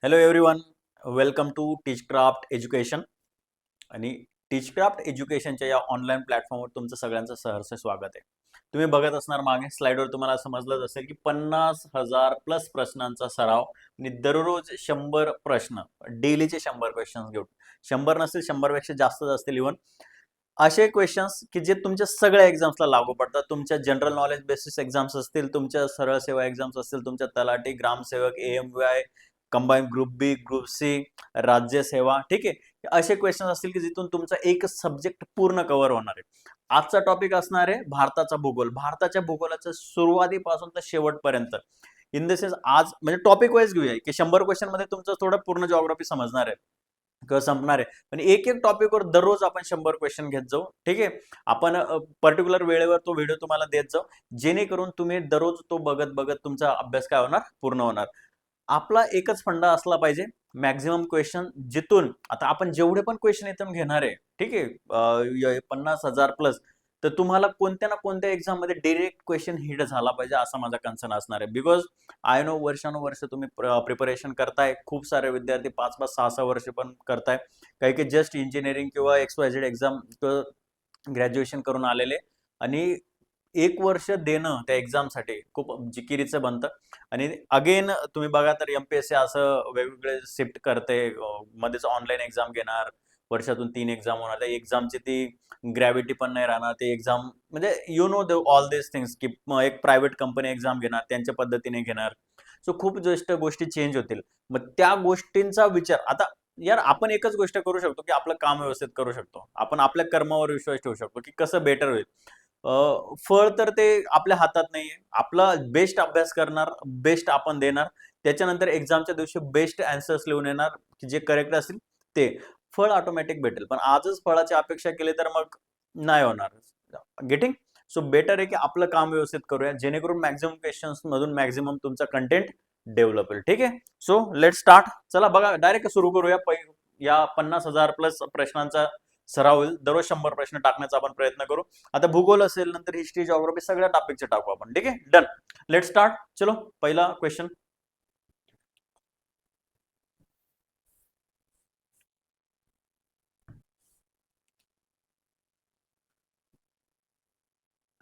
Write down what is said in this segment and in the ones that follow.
Hello everyone, welcome to Teachcraft education. आणि Teachcraft एज्युकेशनच्या या online प्लॅटफॉर्मवर तुमचं सगळ्यांचं सहर्ष स्वागत आहे. तुम्ही बघत असणार मागे स्लाइडवर तुम्हाला समजलंच असेल की 50,000 प्लस प्रश्नांचा सराव आणि दररोज 100 प्रश्न, डेलीचे 100 क्वेश्चन्स घेऊन, 100 नसतील 100 पेक्षा जास्तच असतील इव्हन, असे क्वेश्चन्स की जे तुमच्या सगळ्या एक्झाम्सला लागू पडतात. तुमच्या जनरल नॉलेज बेसिस एक्झाम्स असतील, तुमच्या सरळ सेवा एक्झाम्स असतील, तुमच्या तलाठी, ग्रामसेवक, AMVI, कंबाईन ग्रुप बी, ग्रुप सी, राज्यसेवा, ठीक आहे. असे क्वेश्चन असतील की जिथून तुमचा एक सब्जेक्ट पूर्ण कव्हर होणार आहे. आजचा टॉपिक असणार आहे भारताचा भूगोल. भारताच्या भूगोलाचं सुरुवातीपासून तर शेवटपर्यंत. इन द सेन्स आज म्हणजे टॉपिक वाईज घेऊया की 100 क्वेश्चन मध्ये तुमचं थोडं पूर्ण जिओग्राफी समजणार आहे किंवा संपणार आहे. पण एक एक टॉपिकवर दररोज आपण 100 क्वेश्चन घेत जाऊ. ठीक आहे. आपण पर्टिक्युलर वेळेवर तो व्हिडिओ तुम्हाला देत जाऊ, जेणेकरून तुम्ही दररोज तो बघत बघत तुमचा अभ्यास काय होणार, पूर्ण होणार. आपला एकच फंडा असला पाहिजे, मॅक्झिमम क्वेश्चन जिथून आता आपण जेवढे पण क्वेश्चन इथून घेणार आहे, ठीक आहे, 50,000 प्लस, तर तुम्हाला कोणत्या ना कोणत्या एक्झाम मध्ये डायरेक्ट क्वेश्चन हिट झाला पाहिजे असा माझा कन्सर्न असणार आहे. बिकॉज आय नो वर्षानुवर्ष तुम्ही प्रिपरेशन करताय, खूप सारे विद्यार्थी 5-5, 6-6 वर्ष पण करताय, काही काही जस्ट इंजिनिअरिंग किंवा XYZ एक्झाम ग्रॅज्युएशन करून आलेले, आणि एक वर्ष देणं त्या एक्झामसाठी खूप जिकिरीचं बनतं. आणि अगेन तुम्ही बघा तर MPSC असं वेगवेगळे शिफ्ट करते, मध्येच ऑनलाईन एक्झाम घेणार, वर्षातून 3 एक्झाम होणार, त्या एक्झामची ती ग्रॅव्हिटी पण नाही राहणार, ते एक्झाम म्हणजे you know all this things की एक प्रायव्हेट कंपनी एक्झाम घेणार, त्यांच्या पद्धतीने घेणार. सो खूप जस्ट गोष्टी चेंज होतील. मग त्या गोष्टींचा विचार आता, यार आपण एकच गोष्ट करू शकतो की आपलं काम व्यवस्थित करू शकतो, आपण आपल्या कर्मावर विश्वास ठेवू शकतो की कसं बेटर होईल. फळ तर ते आपल्या हातात नाहीये. आपला बेस्ट अभ्यास करणार, बेस्ट आपण देणार, त्याच्यानंतर एक्झामच्या दिवशी बेस्ट आन्सर्स लिहून येणार की जे करेक्ट असतील ते. फळ ऑटोमॅटिक भेटेल. पण आजच फळाची अपेक्षा केली तर मग नाही होणार. गेटिंग? सो बेटर आहे की आपलं काम व्यवस्थित करूया, जेणेकरून मॅक्झिमम क्वेश्चन्स मधून मॅक्झिमम तुमचा कंटेंट डेव्हलप होईल. ठीक आहे. So let start. चला बघा, डायरेक्ट सुरू करूया. या 50,000 प्लस प्रश्नांचा सराव होईल. दररोज 100 प्रश्न टाकण्याचा आपण प्रयत्न करू. आता भूगोल असेल, नंतर हिस्ट्री, जिओग्राफी, सगळ्या टॉपिकचे टाकू आपण. ठीक आहे. डन. Let start. चलो पहिला क्वेश्चन.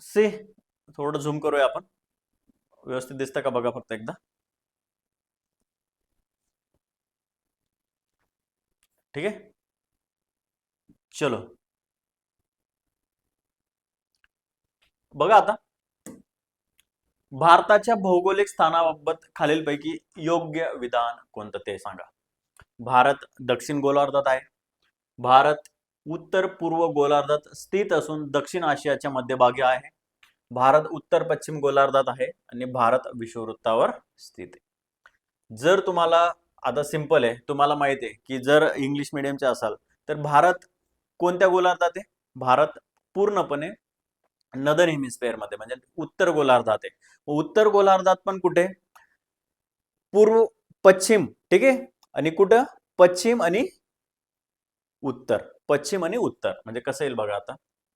सी, थोडं झूम करूया आपण. व्यवस्थित दिसतं का बघा फक्त एकदा. ठीक आहे. चलो बघा आता, भारताच्या भौगोलिक स्थानाबाबत खालीलपैकी योग्य विधान कोणतं ते सांगा. भारत दक्षिण गोलार्धात आहे. भारत उत्तर पूर्व गोलार्धात स्थित असून दक्षिण आशियाच्या मध्यभागी आहे. भारत उत्तर पश्चिम गोलार्धात आहे आणि भारत विषुववृत्तावर स्थित आहे. जर तुम्हाला आता सिंपल आहे, तुम्हाला माहिती आहे की जर इंग्लिश मिडियमचे असाल तर भारत कोणत्या गोलार्धात आहे? भारत पूर्णपणे नदर हेमिस्फेअर मध्ये म्हणजे उत्तर गोलार्धात आहे. उत्तर गोलार्धात पण कुठे? पूर्व पश्चिम. ठीक आहे. आणि कुठं? पश्चिम आणि उत्तर. पश्चिम आणि उत्तर म्हणजे कसं येईल बघा आता.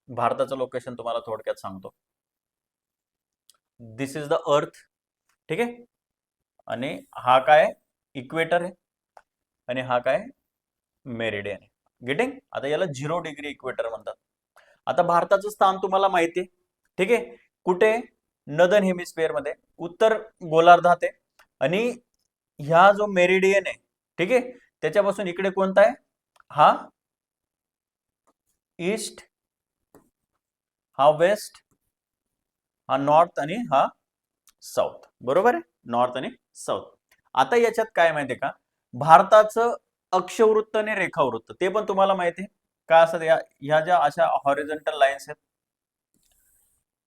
भारताचं लोकेशन तुम्हाला थोडक्यात सांगतो. दिस इज द अर्थ. ठीक आहे. आणि हा काय? इक्वेटर आहे. आणि हा काय? मेरिडियन आहे. गेटिंग? आता याला 0 डिग्री इक्वेटर म्हणतात. आता भारताचं स्थान तुम्हाला माहिती आहे. ठीक आहे. कुठे? नदर्न हेमिस्फिअर मध्ये, उत्तर गोलार्धात आहे. आणि ह्या जो मेरिडियन आहे, ठीक आहे, त्याच्यापासून इकडे कोणता आहे? हा ईस्ट, हा वेस्ट, हा नॉर्थ आणि हा साऊथ. बरोबर आहे. नॉर्थ आणि साऊथ. आता याच्यात काय माहितीये का, भारताचं अक्षवृत्त आणि रेखावृत्त ते पण तुम्हाला माहिती आहे. काय असतात ह्या ज्या अशा हॉरिझॉन्टल लाईन्स आहेत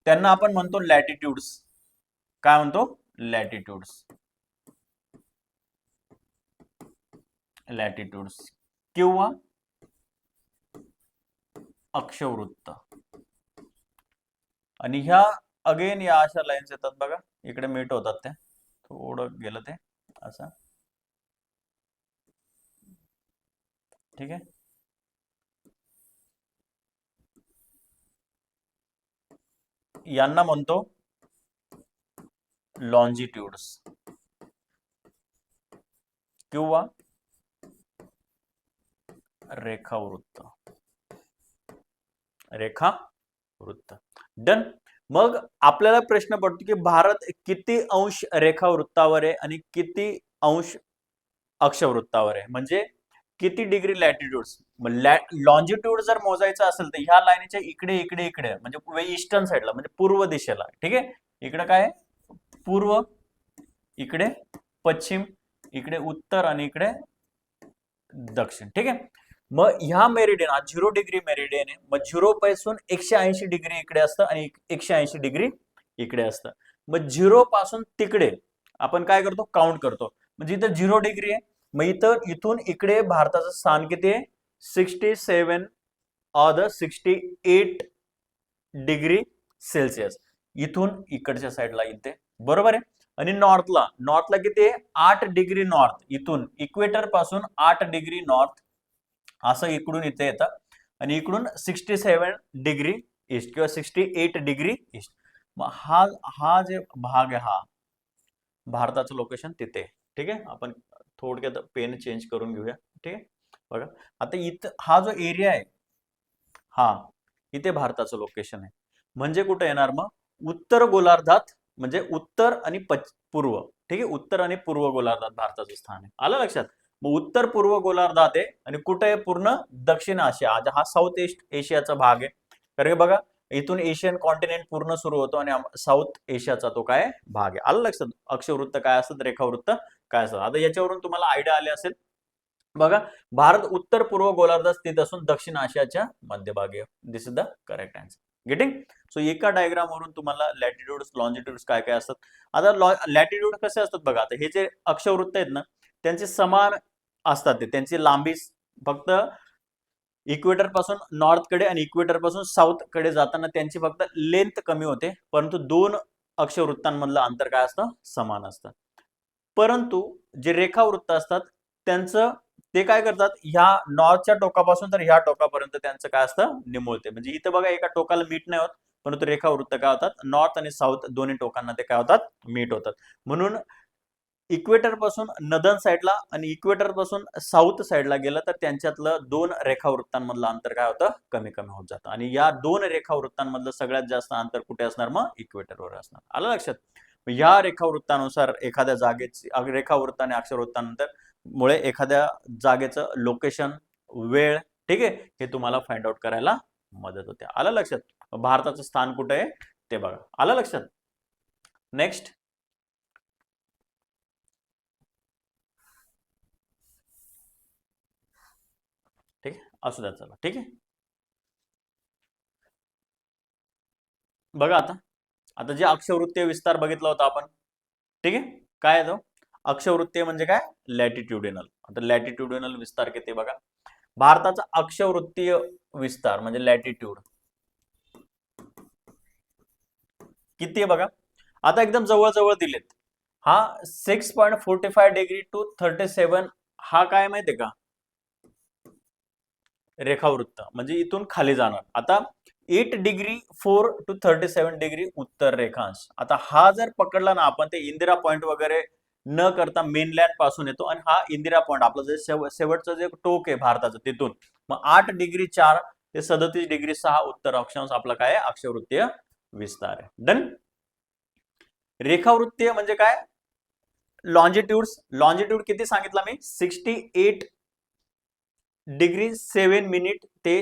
त्यांना आपण म्हणतो लॅटिट्यूड्स. काय म्हणतो? लॅटिट्यूड्स. लॅटिट्यूड्स किंवा अक्षवृत्त. आणि ह्या अगेन या अशा लाईन्स येतात बघा, इकडे मीट होतात त्या, थोडं गेलं ते असं. ठीक आहे. यांना म्हणतो लॉन्जिट्यूड्स. किंवा रेखावृत्त. रेखावृत्त. डन. मग आपल्याला प्रश्न पडतो की भारत किती अंश रेखावृत्तावर आहे आणि किती अंश अक्षवृत्तावर आहे, म्हणजे किती डिग्री लॅटिट्यूड. लॉन्जिट्यूड जर मोजायचं असेल तर ह्या लाईनीच्या इकडे इकडे इकडे म्हणजे ईस्टर्न साईडला म्हणजे पूर्व दिशेला. ठीक आहे, इकडे काय आहे? पूर्व, इकडे पश्चिम, इकडे उत्तर आणि इकडे दक्षिण. ठीक आहे, मग ह्या मेरिडियन हा 0 डिग्री मेरिडियन आहे. मग 0 पासून 180 डिग्री इकडे असतं आणि 180 डिग्री इकडे असतं. मग 0 पासून तिकडे आपण काय करतो? काउंट करतो. म्हणजे इथं 0 डिग्री आहे, मग इथून इकडे भारताचं स्थान किती आहे? 67 or 68 डिग्री सेल्सिअस. इथून इकडच्या साईडला इथे, बरोबर आहे. आणि नॉर्थला किती आहे? 8 डिग्री नॉर्थ. इथून इक्वेटर पासून 8 डिग्री नॉर्थ असं इकडून इथे येतं आणि इकडून 67 डिग्री ईस्ट किंवा 68 डिग्री ईस्ट. मग हा जे भाग आहे हा भारताचं लोकेशन तिथे. ठीक आहे, आपण थोडक्यात पेन चेंज करून घेऊया. ठीक आहे, बघा आता इथं हा जो एरिया आहे हा इथे भारताचं लोकेशन आहे. म्हणजे कुठे येणार? मग उत्तर गोलार्धात, म्हणजे उत्तर आणि पूर्व. ठीक आहे, उत्तर आणि पूर्व गोलार्धात भारताचं स्थान आहे. आलं लक्षात? मग उत्तर पूर्व गोलार्धात आहे आणि कुठे आहे? पूर्ण दक्षिण आशिया. हा साऊथ ईस्ट एशियाचा भाग आहे. कारण बघा इथून एशियन कॉन्टिनेंट पूर्ण सुरू होतो आणि साऊथ एशियाचा तो काय भाग आहे. आलं लक्षात? अक्षवृत्त काय असतात, रेखावृत्त काय असतात. आता याच्यावरून तुम्हाला आयडिया आले असेल. बघा, भारत उत्तर पूर्व गोलार्धात स्थित असून दक्षिण आशियाच्या मध्यभागी. This is the correct answer. Getting? So एका डायग्राम वरून तुम्हाला लॅटिट्यूड्स लॉन्जिट्यूड्स काय काय असतात. आता लॅटिट्यूड कसे असतात बघा. आता हे जे अक्षवृत्त आहेत ना त्यांचे समान असतात, त्यांची लांबी फक्त इक्वेटर पासून नॉर्थ कडे आणि इक्वेटर पासून साऊथ कडे जाताना त्यांची फक्त लेंथ कमी होते, परंतु दोन अक्षवृत्तांमधलं अंतर काय असतं? समान असतं. परंतु जे रेखावृत्त असतात त्यांचं ते काय करतात? ह्या नॉर्थच्या टोकापासून तर ह्या टोकापर्यंत त्यांचं काय असतं? निमुळते. म्हणजे इथं बघा एका टोकाला मीट नाही होत, परंतु रेखावृत्त काय होतात? नॉर्थ आणि साऊथ दोन्ही टोकांना ते काय होतात? मीट होतात. म्हणून इक्वेटर पासून नदन साईडला आणि इक्वेटर पासून साऊथ साईडला गेलं तर त्यांच्यातलं दोन रेखावृत्तांमधलं अंतर काय होतं? कमी कमी होत जातं. आणि या दोन रेखावृत्तांमधलं सगळ्यात जास्त अंतर कुठे असणार? मग इक्वेटरवर असणार. आलं लक्षात? या रेखावृत्तानुसार एखाद्या जागेची रेखावृत्त आणि अक्षरवृत्तानंतर मुळे एखाद्या जागेचं लोकेशन, वेळ, ठीक आहे, हे तुम्हाला फाइंड आउट करायला मदत होते. आलं लक्षात? भारताचं स्थान कुठे आहे ते बघा. आलं लक्षात? नेक्स्ट, ठीक आहे, असू द्या, चला. ठीक आहे, बघा आता आता जे अक्षवृत्तीय विस्तार बघितला होता आपण. ठीक आहे, काय आहे तो? अक्षवृत्तीय म्हणजे काय? लॅटिट्युडिनल. आता लॅटिट्युडिनल विस्तार किती बघा. भारताचा अक्षवृत्तीय विस्तार म्हणजे लॅटिट्यूड किती आहे बघा. आता एकदम जवळ जवळ दिलेत. हा 6.45 डिग्री टू 37. हा काय माहितीये का? रेखावृत्त म्हणजे इथून खाली जाणार. आता 8 डिग्री 4 टू 37 डिग्री उत्तर रेखांश. आता हा जर पकडला ना आपण, ते इंदिरा पॉइंट वगैरे न करता मेनलँड पासून येतो आणि हा इंदिरा पॉइंट आपलं जे शेवटचं जे टोक आहे भारताचं तिथून, मग 8 डिग्री 4 ते 37 डिग्री 6 उत्तर अक्षांश आपला काय आहे? अक्षवृत्तीय विस्तार आहे. डन. रेखावृत्तीय म्हणजे काय? लॉन्जिट्यूड किती सांगितला मी? 68 डिग्री 7 मिनिट ते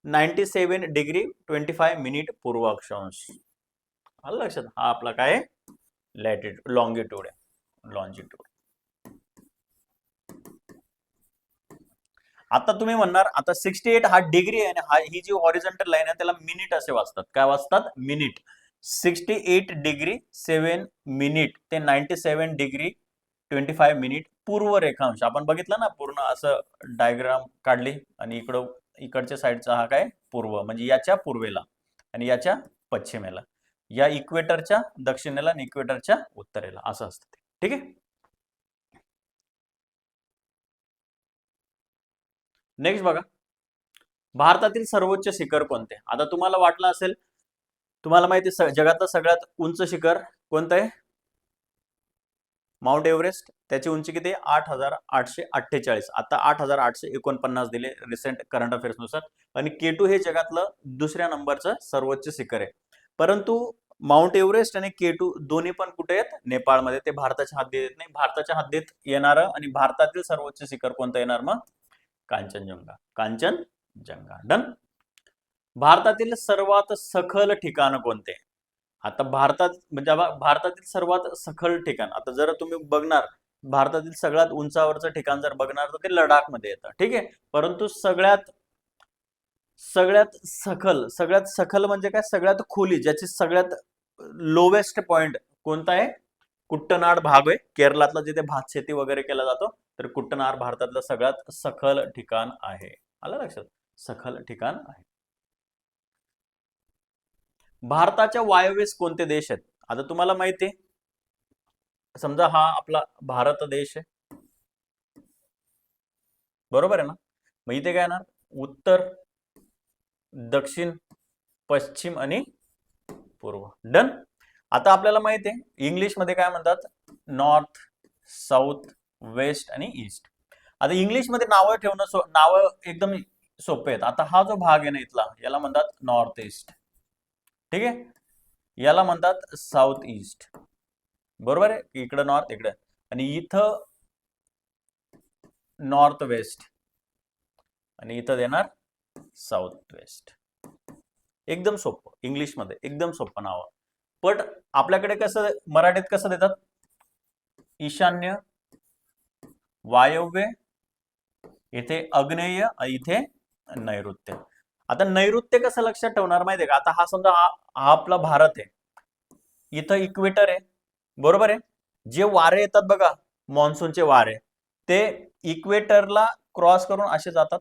97 डिग्री 25 मिनिट पूर्व अक्षांश. आलं लक्षात? हा आपला काय? लॅटिट्यूड. लॉंगिट्यूड आहे. लॉन्जिट्यूड. आता तुम्ही म्हणणार आता 68 हा डिग्री आहे आणि ही जी हॉरिझॉन्टल लाईन आहे त्याला मिनिट असे वाचतात. काय वाचतात? मिनिट. 68 डिग्री 7 मिनिट ते 97 डिग्री 25 मिनिट पूर्व रेखांश. आपण बघितलं ना, पूर्ण असं डायग्राम काढली आणि इकडच्या साईडचा हा काय? पूर्व, म्हणजे याच्या पूर्वेला आणि याच्या पश्चिमेला, या इक्वेटरच्या दक्षिणेला आणि इक्वेटरच्या उत्तरेला असं असतं ते. ठीक आहे, नेक्स्ट बघा. भारतातील सर्वोच्च शिखर कोणते? आता तुम्हाला वाटलं असेल, तुम्हाला माहिती जगातलं सगळ्यात उंच शिखर कोणतं आहे? माउंट एव्हरेस्ट त्याची उंची किती आहे? 8,848. आता 8,849 दिले रिसेंट करंट अफेअर्स नुसार. आणि K2 हे जगातलं दुसऱ्या नंबरचं सर्वोच्च शिखर आहे. परंतु माउंट एव्हरेस्ट आणि K2 दोन्ही पण कुठे आहेत? नेपाळमध्ये. ते भारताच्या हद्दीत येत नाही. भारताच्या हद्दीत येणारं आणि भारतातील सर्वोच्च शिखर कोणतं येणार मग? कांचनजंगा. कांचनजंगा. डन. भारतातील सर्वात सखल ठिकाण कोणते? आता भारतात म्हणजे भारतातील सर्वात सखल ठिकाण, आता जर तुम्ही बघणार भारतातील सगळ्यात उंचावरचं ठिकाण जर बघणार तर ते लडाख मध्ये येतं. ठीक आहे. परंतु सगळ्यात सगळ्यात सखल म्हणजे काय? सगळ्यात खोली, ज्याची सगळ्यात लोवेस्ट पॉइंट कोणता आहे? कुट्टनाड भाग आहे केरळातला, जिथे भात शेती वगैरे केला जातो. तर कुट्टनाड भारतातलं सगळ्यात सखल ठिकाण आहे. आलं लक्षात? सखल ठिकाण आहे. भारताच्या वायव्येस कोणते देश आहेत? आता तुम्हाला माहिती आहे, समजा हा आपला भारत देश आहे, बरोबर आहे ना? मग इथे काय येणार? उत्तर, दक्षिण, पश्चिम आणि पूर्व. डन. आता आपल्याला माहिती आहे इंग्लिश मध्ये काय म्हणतात? नॉर्थ, साऊथ, वेस्ट आणि ईस्ट. आता इंग्लिश मध्ये नावं ठेवणं नावं एकदम सोपे आहेत. आता हा जो भाग आहे ना इथला, याला म्हणतात नॉर्थ ईस्ट. ठीक आहे. याला म्हणतात साऊथ ईस्ट. बरोबर आहे? इकडं नॉर्थ, इकडे, आणि इथं नॉर्थ वेस्ट, आणि इथं देणार साऊथ वेस्ट. एकदम सोपं, इंग्लिश मध्ये एकदम सोपं नाव. पण आपल्याकडे कसं मराठीत कसं देतात? ईशान्य, वायव्य, इथे आग्नेय, इथे नैऋत्य. आता नैऋत्य कसं लक्षात ठेवणार माहितीये का? आता हा समजा हा आपला भारत आहे, इथं इक्वेटर आहे, बरोबर आहे? जे वारे येतात बघा, मॉन्सूनचे वारे, ते इक्वेटरला क्रॉस करून असे जातात,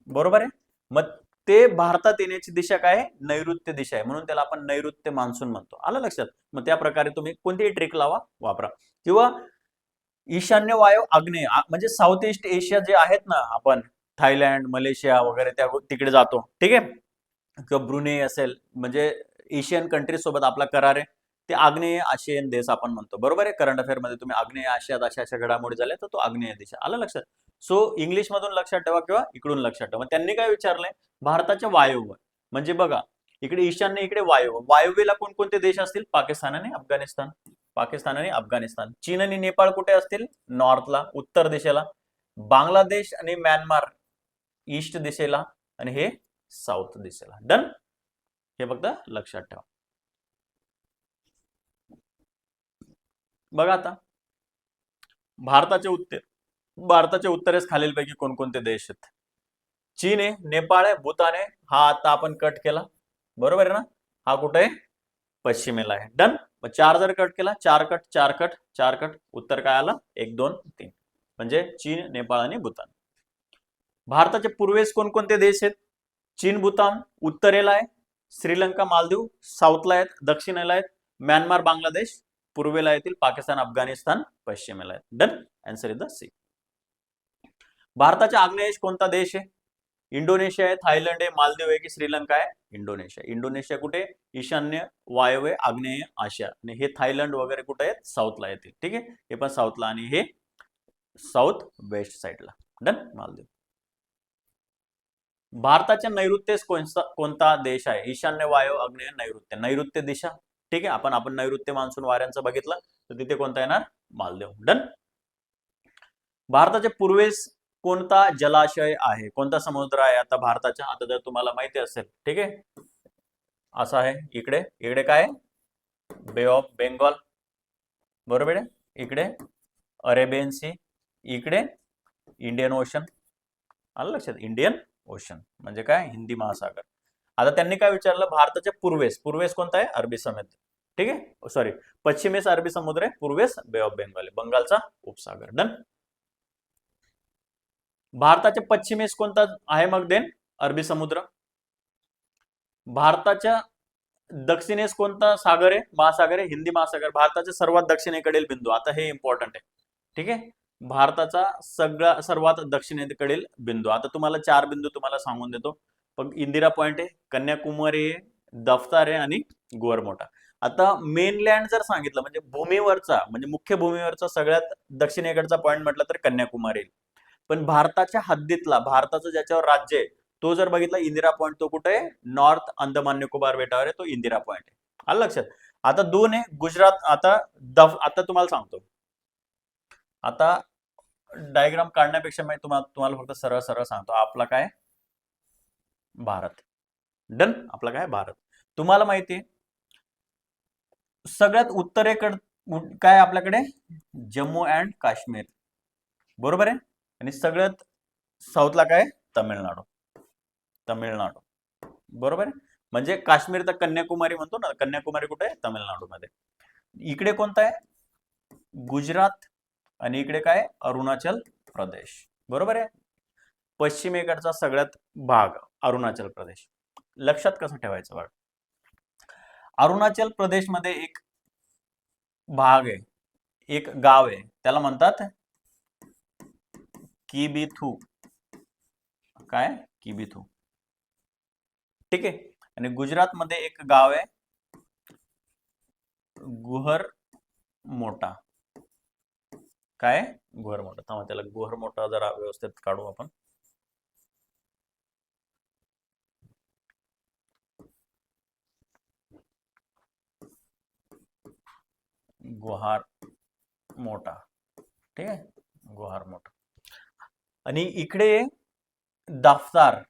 बरोबर आहे? मग ते भारतात येण्याची दिशा काय आहे? नैऋत्य दिशा आहे, म्हणून त्याला आपण नैऋत्य मान्सून म्हणतो. आलं लक्षात? मग त्या प्रकारे तुम्ही कोणतीही ट्रिक वापरा. किंवा ईशान्य वायव आग्नेय, म्हणजे साऊथ ईस्ट एशिया जे आहेत ना, आपण थायलंड, मलेशिया वगैरे त्या तिकडे जातो, ठीक आहे? किंवा ब्रुनेई असेल, म्हणजे एशियन कंट्रीज सोबत आपला करार आहे, ते आग्नेय आशियन देश आपण म्हणतो. बरोबर आहे? करंट अफेअर मध्ये तुम्ही आग्नेय आशियात अशा अशा घडामोडी झाल्या, तर तो आग्नेय देश. आलं लक्षात? सो इंग्लिश मधून लक्षात ठेवा किंवा इकडून लक्षात ठेवा. त्यांनी काय विचारलंय? भारताच्या वायव्य, म्हणजे बघा इकडे ईशान्य, इकडे वायव्य. वायव्यला कोणकोणते देश असतील? पाकिस्तान आणि अफगाणिस्तान. पाकिस्तान आणि अफगाणिस्तान. चीन आणि नेपाळ कुठे असतील? नॉर्थला, उत्तर दिशेला. बांगलादेश आणि म्यानमार ईस्ट दिशेला, आणि हे साऊथ दिशेला. डन. हे फक्त लक्षात ठेवा. बघा आता भारताच्या उत्तरेस खालीलपैकी कोणकोणते देश आहेत? चीन आहे, नेपाळ आहे, भूतान आहे. हा आता आपण कट केला, बरोबर आहे ना? हा कुठे आहे? पश्चिमेला आहे. डन. मग 4 जर कट केला, 4 कट, 4 कट, 4 कट, उत्तर काय आलं? 1 2 3, म्हणजे चीन, नेपाळ आणि भूतान. भारताच्या पूर्वेस कोणकोणते देश आहेत? चीन, भूतान उत्तरेला आहे, श्रीलंका, मालदीव साऊथला आहेत, दक्षिणेला आहेत, म्यानमार, बांगलादेश पूर्वेला येतील, पाकिस्तान, अफगाणिस्तान पश्चिमेला आहेत. Done. Answer is the C. भारताच्या आग्नेयेस कोणता देश आहे? इंडोनेशिया आहे, थायलंड आहे, मालदीव आहे की श्रीलंका आहे? इंडोनेशिया. इंडोनेशिया कुठे? ईशान्य, वायव्य, आग्नेय आशिया. आणि हे थायलंड वगैरे कुठे आहेत? साऊथला येतील. ठीक आहे. हे पण साऊथला, आणि हे साऊथ वेस्ट साईडला. डन. मालदीव. भारताच्या नैऋत्येस कोणता देश आहे? ईशान्य, वायव्य, आग्नेय, नैऋत्य. नैऋत्य दिशा, ठीक आहे. आपण नैऋत्य मान्सून वाऱ्यांचं बघितलं, तर तिथे कोणता येणार? मालदीव. डन. भारताच्या पूर्वेस कोणता जलाशय आहे? कोणता समुद्र आहे आता भारताच्या? आता जर तुम्हाला माहिती असेल, ठीक आहे, असा आहे. इकडे इकडे काय? बे ऑफ बेंगॉल, बरोबर आहे. इकडे अरेबियन सी, इकडे इंडियन ओशन. आलं लक्षात? इंडियन ओशन म्हणजे काय? हिंदी महासागर. आता त्यांनी काय विचारलं? भारताच्या पूर्वेस कोणता आहे? अरबी समुद्र. ठीक आहे. सॉरी, पश्चिमेस अरबी समुद्र आहे, पूर्वेस बे ऑफ बेंगॉल, बंगालचा उपसागर. डन. भारताच्या पश्चिमेस कोणता आहे मग देन? अरबी समुद्र. भारताच्या दक्षिणेस कोणता सागर आहे? महासागर आहे, हिंदी महासागर. भारताच्या सर्वात दक्षिणेकडील बिंदू, आता हे इम्पॉर्टंट आहे, ठीक आहे. भारताचा सर्वात दक्षिणेकडील बिंदू, आता तुम्हाला 4 बिंदू तुम्हाला सांगून देतो. पण इंदिरा पॉइंट आहे, कन्याकुमारी आहे, दफ्तर आहे आणि गोरमोटा. आता मेनलँड जर सांगितलं म्हणजे भूमीवरचा म्हणजे मुख्य भूमीवरचा सगळ्यात दक्षिणेकडचा पॉईंट म्हटलं तर कन्याकुमारी येईल. पण भारताच्या हद्दीतला भारताचं ज्याच्यावर राज्य आहे तो जर बघितला इंदिरा पॉईंट तो कुठे आहे नॉर्थ अंदमान निकोबार बेटावर आहे तो इंदिरा पॉईंट आहे. आलं लक्षात. आता दोन आहे गुजरात. आता तुम्हाला सांगतो. आता डायग्राम काढण्यापेक्षा मी तुम्हाला फक्त सरळ सरळ सांगतो आपला काय भारत. डन. आपला काय भारत. तुम्हाला माहिती आहे सगळ्यात उत्तरेकडे काय आपल्याकडे जम्मू अँड काश्मीर बरोबर आहे. आणि सगळ्यात साऊथला काय तमिळनाडू. तमिळनाडू बरोबर आहे. म्हणजे काश्मीर तर कन्याकुमारी म्हणतो ना कन्याकुमारी कुठे आहे तमिळनाडूमध्ये. इकडे कोणता आहे गुजरात आणि इकडे काय अरुणाचल प्रदेश बरोबर आहे. पश्चिमेकडचा सगळ्यात भाग अरुणाचल प्रदेश. लक्षात कसं ठेवायचं बघा. अरुणाचल प्रदेशमध्ये एक भाग आहे एक गाव आहे त्याला म्हणतात किबिथू. काय किबिथू. ठीक आहे. आणि गुजरातमध्ये एक गाव आहे गुहर मोठा. काय गुहर मोठा. थांबा त्याला गुहर मोठा जरा व्यवस्थित काढू आपण. गुहार मोठा. ठीक आहे गुहार मोठा. आणि इकडे दाफतार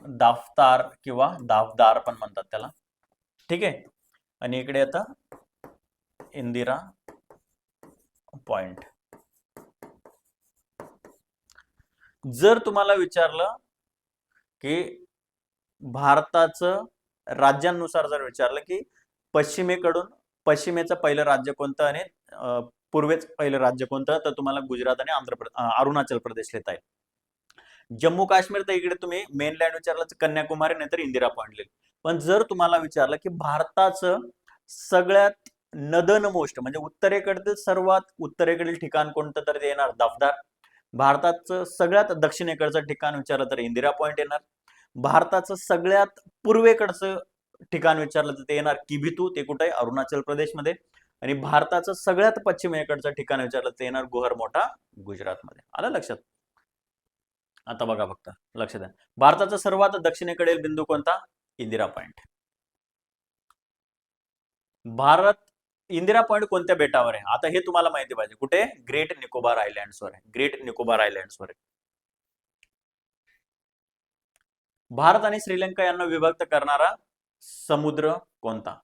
दाफतार किंवा दाफदार पण म्हणतात त्याला. ठीक आहे. आणि इकडे आता इंदिरा पॉइंट. जर तुम्हाला विचारलं की भारताचं राज्यांनुसार जर विचारलं की पश्चिमेचं पहिलं राज्य कोणतं आणि पूर्वेचं पहिलं राज्य कोणतं तर तुम्हाला गुजरात आणि अरुणाचल प्रदेश लिहिता येईल. जम्मू काश्मीर तर इकडे तुम्ही मेनलँड विचारलं तर कन्याकुमारी नाहीतर इंदिरा पॉइंट लिहिल. पण जर तुम्हाला विचारलं की भारताचं सगळ्यात नदन मोस्ट म्हणजे उत्तरेकडील सर्वात उत्तरेकडील ठिकाण कोणतं तर ते येणार दाफदार. भारताचं सगळ्यात दक्षिणेकडचं ठिकाण विचारलं तर इंदिरा पॉइंट येणार. भारताचं सगळ्यात पूर्वेकडचं ठिकाण विचारलं तर ते येणार किबिथू. ते कुठे आहे अरुणाचल प्रदेशमध्ये. आणि भारताचं सगळ्यात पश्चिमेकडचं ठिकाण विचारलं ते येणार गुहर मोठा गुजरातमध्ये. आलं लक्षात. आता बघा फक्त लक्ष द्या. भारताचा सर्वात दक्षिणेकडील बिंदू कोणता इंदिरा पॉइंट. भारत इंदिरा पॉइंट कोणत्या बेटावर आहे आता हे तुम्हाला माहिती पाहिजे. कुठे ग्रेट निकोबार आयलँड्सवर आहे. ग्रेट निकोबार आयलँड्सवर आहे. भारत आणि श्रीलंका यांना विभक्त करणारा समुद्र कोणता.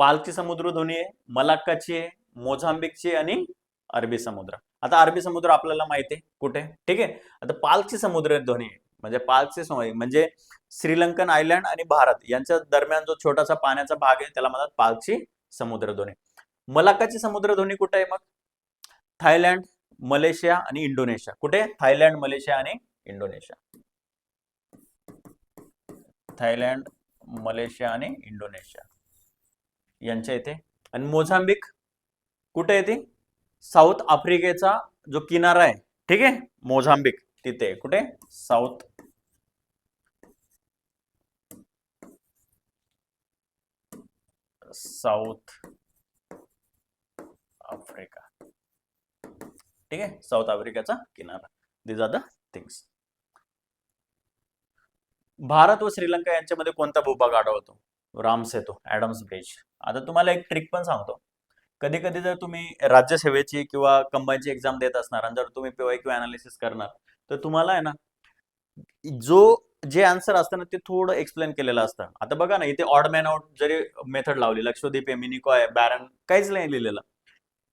पालची समुद्र दोन्ही आहे मलाक्काची आहे मोझांबिकची आणि अरबी समुद्र. आता अरबी समुद्र आपल्याला माहिती आहे कुठे. ठीक आहे. आता पालची समुद्र दोन्ही म्हणजे पालची म्हणजे श्रीलंकन आयलँड आणि भारत यांच्या दरम्यान जो छोटासा पाण्याचा भाग आहे त्याला म्हणतात पालची समुद्र दोन्ही. मलाक्काची समुद्र दोन्ही कुठे आहे मग थायलंड मलेशिया आणि इंडोनेशिया. कुठे थायलंड मलेशिया आणि इंडोनेशिया. थायलंड मलेशिया आणि इंडोनेशिया यांच्या इथे. आणि मोझांबिक कुठे येते साऊथ आफ्रिकेचा जो किनारा आहे. ठीक आहे मोझांबिक तिथे कुठे साऊथ आफ्रिका. ठीक आहे साऊथ आफ्रिकेचा किनारा. दिस आर द थिंग्स. भारत व श्रीलंका यांच्यामध्ये कोणता भूभाग आढळतो राम सेतू ऍडम्स ब्रिज. आता तुम्हाला एक ट्रिक पण सांगतो. कधी कधी जर तुम्ही राज्यसेवेची किंवा कंबाईनची एक्झाम देत असणार आणि जर तुम्ही PYQ अनालिसिस करणार तर तुम्हाला आहे ना जे आन्सर असतं ना ते थोडं एक्सप्लेन केलेलं असतं. आता बघा ना इथे ऑड मॅन आउट जरी मेथड लावली लक्षद्वीप आहे मिनिकॉय बॅरन काहीच नाही लिहिलेलं.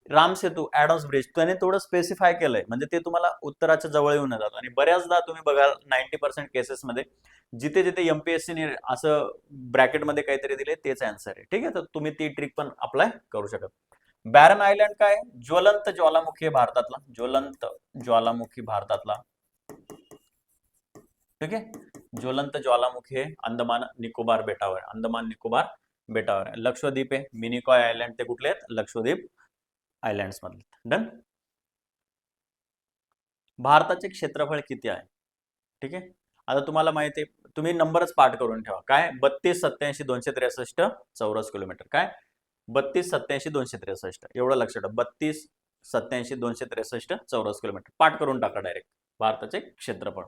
राम सेतू ऍडम्स ब्रिज त्याने थोडं स्पेसिफाय केलंय म्हणजे ते तुम्हाला उत्तराच्या जवळ येऊन जातात. आणि बऱ्याचदा तुम्ही बघाल 90% केसेसमध्ये जिथे जिथे एमपीएससीने असं ब्रॅकेटमध्ये काहीतरी दिले तेच आन्सर आहे. ठीक आहे. तर तुम्ही ती ट्रिक पण अप्लाय करू शकता. बॅरन आयलँड काय ज्वलंत ज्वालामुखी आहे भारतातला. ज्वलंत ज्वालामुखी भारतातला. ठीक आहे ज्वलंत ज्वालामुखी आहे अंदमान निकोबार बेटावर. अंदमान निकोबार बेटावर आहे. लक्षद्वीप आहे मिनिकॉय आयलँड ते कुठले आहेत लक्षद्वीप आयलँड्स मधले. डन. भारताचे क्षेत्रफळ किती आहे. ठीक आहे. आता तुम्हाला माहिती आहे, तुम्ही नंबरच पाठ करून ठेवा. काय 32, 87, 263 चौरस किलोमीटर. काय 32, 87, 263 एवढं लक्षात ठेवा. 32, 87, 263 चौरस किलोमीटर पाठ करून टाका डायरेक्ट. भारताचे क्षेत्रफळ.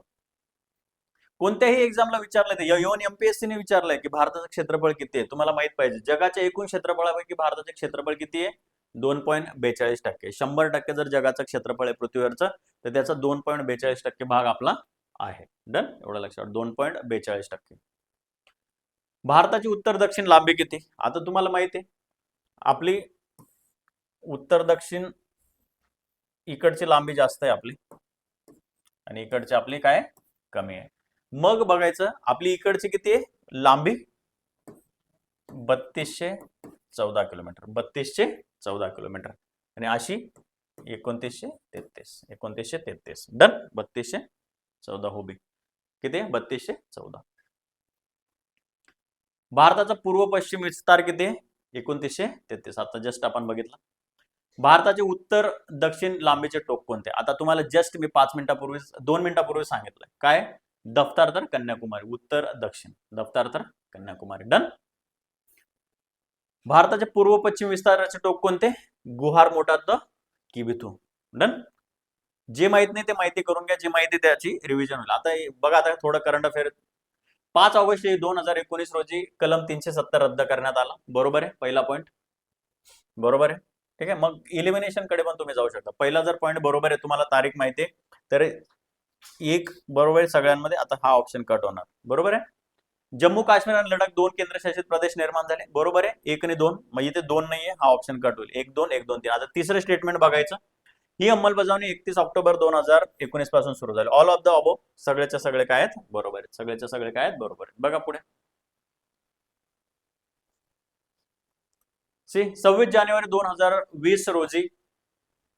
कोणत्याही एक्झामला विचारलं ते येऊन एमपीएससीने विचारलंय की भारताचं क्षेत्रफळ किती आहे, तुम्हाला माहित पाहिजे. जगाच्या एकूण क्षेत्रफळापैकी भारताचे क्षेत्रफळ किती आहे? 2.42%. 100% जर जगाचं क्षेत्रफळ आहे पृथ्वीवरचं, तर त्याचा 2.42% भाग आपला आहे. डन, एवढं लक्षात. 2.42%. भारताची उत्तर दक्षिण लांबी किती? आता तुम्हाला माहिती आहे आपली उत्तर दक्षिण इकडची लांबी जास्त आहे आपली आणि इकडची आपली काय कमी आहे. मग बघायचं आपली इकडची किती आहे लांबी? 3214 किलोमीटर. 3214 किलोमीटर आणि अशी 2933. डन. 3214 हुबी किती आहे? 3214. भारताचा पूर्व पश्चिम विस्तार किती आहे? 2933. आता जस्ट आपण बघितलं. भारताचे उत्तर दक्षिण लांबीचे टोक कोणते? आता तुम्हाला जस्ट मी 2 मिनिटापूर्वी सांगितलं. काय? दफ्तर तर कन्याकुमारी. उत्तर दक्षिण दफ्तर तर कन्याकुमारी. डन. भारताचे पूर्व पश्चिम विस्ताराचे टोक कोणते? गुहार मोठात किबिथू. डन. जे माहित नाही ते माहिती करून घ्या. जी माहिती त्याची रिव्हिजन होईल. आता बघा, आता थोडं करंट अफेअर. 5 ऑगस्ट 2019 रोजी कलम 370 रद्द करण्यात आला. बरोबर आहे. पहिला पॉईंट बरोबर आहे. ठीक आहे. मग इलिमिनेशन कडे पण तुम्ही जाऊ शकता. पहिला जर पॉईंट बरोबर आहे, तुम्हाला तारीख माहिती आहे, तर एक बरोबर आहे सगळ्यांमध्ये. आता हा ऑप्शन कट होणार. बरोबर आहे. जम्मू काश्मीर आणि लडाख 2 केंद्रशासित प्रदेश निर्माण झाले. बरोबर आहे. 1 आणि 2, मग इथे 2 नाहीये, हा ऑप्शन कट होईल. 1 2 1 2 3. आता तिसरं स्टेटमेंट बघायचं. ही अंमलबजावणी 31 ऑक्टोबर 2019 पासून सुरू झाली. ऑल ऑफ द अबो सगळ्याच्या सगळे काय आहेत? बरोबर आहेत. सगळ्याच्या सगळे काय आहेत? बरोबर आहेत. बघा पुढे. 26 जानेवारी 2020 रोजी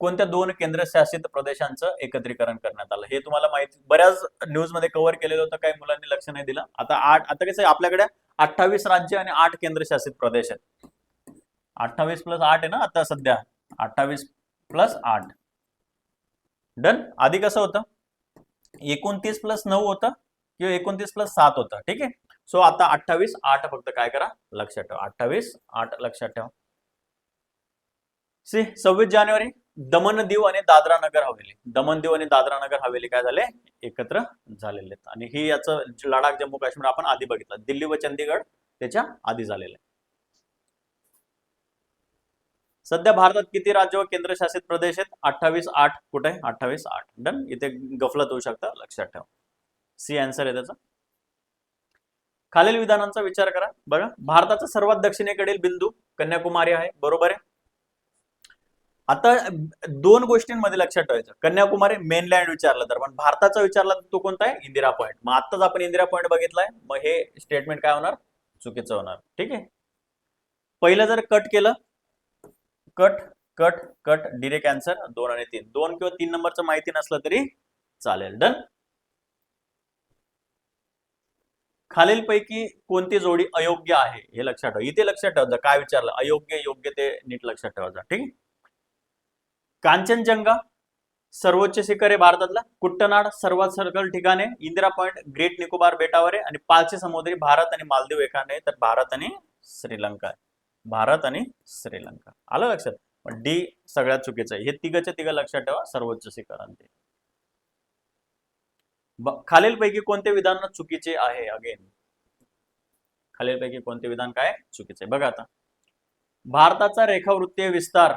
कोणत्या 2 केंद्रशासित प्रदेशांचं एकत्रीकरण करण्यात आलं? हे तुम्हाला माहिती, बऱ्याच न्यूज मध्ये कव्हर केलेलं होतं, काही मुलांनी लक्ष नाही दिलं. आता आता कसं आहे, आपल्याकडे 28 राज्य आणि 8 केंद्रशासित प्रदेश आहेत. 28 + 8 आहे ना आता सध्या. 28 + 8. डन. आधी कसं होतं? 29 + 9 होतं किंवा 29 + 7 होतं. ठीक आहे. सो आता 28 8 फक्त काय करा, लक्षात ठेवा. 28 8 लक्षात ठेवा. 26 जानेवारी दमन दीव आणि दादरा नगर हवेली. दमन दीव आणि दादरा नगर हवेली काय झाले? एकत्र झालेले आहेत. आणि ही याचं लडाख जम्मू काश्मीर आपण आधी बघितलं. दिल्ली व चंदीगड त्याच्या आधी झालेले. सध्या भारतात किती राज्य व केंद्रशासित प्रदेश आहेत? 28 8. कुठे? 28 8. डन. इथे गफलत होऊ शकतं, लक्षात ठेवा. सी आन्सर आहे त्याचा. खालील विधानांचा विचार करा. बघा, भारताचा सर्वात दक्षिणेकडील बिंदू कन्याकुमारी आहे. बरोबर आहे. आता 2 गोष्टींमध्ये लक्षात ठेवायचं. कन्याकुमारी मेनलँड विचारलं तर, पण भारताचा विचारला तर तो कोणता आहे? इंदिरा पॉइंट. मग आताच आपण इंदिरा पॉइंट बघितलाय, मग हे स्टेटमेंट काय होणार? चुकीचं होणार. ठीक आहे. पहिलं जर कट केलं, cut cut cut, direct answer 2 आणि 3. 2 किंवा 3 नंबरचं माहिती नसलं तरी चालेल. डन. खालीलपैकी कोणती जोडी अयोग्य आहे हे लक्षात ठेवा. इथे लक्षात ठेवायचं काय विचारलं, अयोग्य योग्य ते नीट लक्षात ठेवायचं. ठीक आहे. कांचनजंगा सर्वोच्च शिखर आहे भारतातला. कुट्टनाड सर्वात सर्कल ठिकाणे. इंदिरा पॉइंट ग्रेट निकोबार बेटावर आहे. आणि पाचशे समुद्री भारत आणि मालदीव एकाने, तर भारत आणि श्रीलंका आहे. भारत आणि श्रीलंका. आलं लक्षात? पण डी सगळ्यात चुकीचं आहे. हे तिघच्या तिघ लक्षात ठेवा, सर्वोच्च शिखरांचे. खालीलपैकी कोणते विधान चुकीचे आहे? अगेन खालीलपैकी कोणते विधान काय चुकीचे? बघा आता, भारताचा रेखावृत्तीय विस्तार,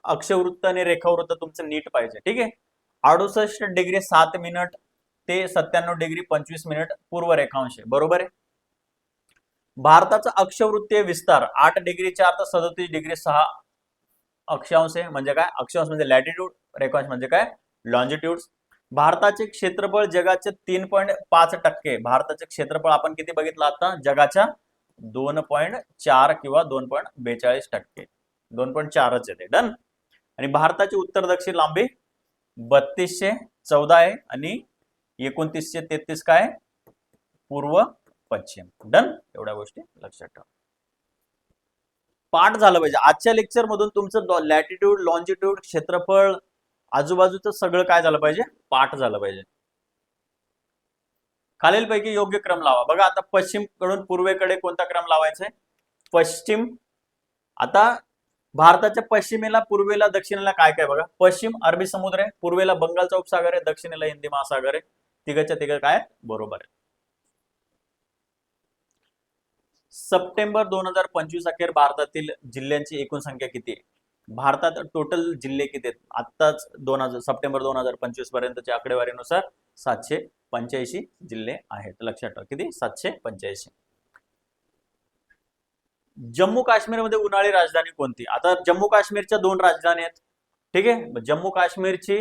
अक्षवृत्त आणि रेखावृत्त तुमचं नीट पाहिजे. ठीक आहे. 68 डिग्री 7 मिनिट ते 97 डिग्री 25 मिनिट पूर्व रेखांश. बरोबर आहे. भारताचा अक्षवृत्तीय विस्तार 8 डिग्री 4 तर 37 डिग्री 6 अक्षांश आहे. म्हणजे काय? अक्षांश म्हणजे लॅटिट्यूड, रेखांश म्हणजे काय? लॉन्जिट्यूड. भारताचे क्षेत्रफळ जगाचे 3.5%. भारताचे क्षेत्रफळ आपण किती बघितलं आता? जगाच्या 2.4 किंवा 2.42%. 2.4च येते. डन. आणि भारताची उत्तर दक्षिण लांबी 3214 आहे आणि 2933 काय? पूर्व पश्चिम. डन. एवढ्या गोष्टी लक्षात ठेवा. पाठ झालं पाहिजे. आजच्या लेक्चर मधून तुमचं लॅटिट्यूड, लॉन्जिट्यूड, क्षेत्रफळ, आजूबाजूचं सगळं काय झालं पाहिजे? पाठ झालं पाहिजे. खालीलपैकी योग्य क्रम लावा. बघा आता पश्चिम कडून पूर्वेकडे कोणता क्रम लावायचा आहे? पश्चिम. आता भारताच्या पश्चिमेला, पूर्वेला, दक्षिणेला काय काय बघा. पश्चिम अरबी समुद्र आहे, पूर्वेला बंगालचा उपसागर आहे, दक्षिणेला हिंदी महासागर आहे. तिघच्या तिघ काय बरोबर आहे. सप्टेंबर 2025 अखेर भारतातील जिल्ह्यांची एकूण संख्या किती आहे? भारतात टोटल जिल्हे किती आहेत? आत्ताच सप्टेंबर 2025 पर्यंतच्या आकडेवारीनुसार 785 जिल्हे आहेत. लक्षात ठेवा किती? 785. जम्मू काश्मीरमध्ये उन्हाळी राजधानी कोणती? आता जम्मू काश्मीरच्या 2 राजधानी आहेत. ठीक आहे. जम्मू काश्मीरची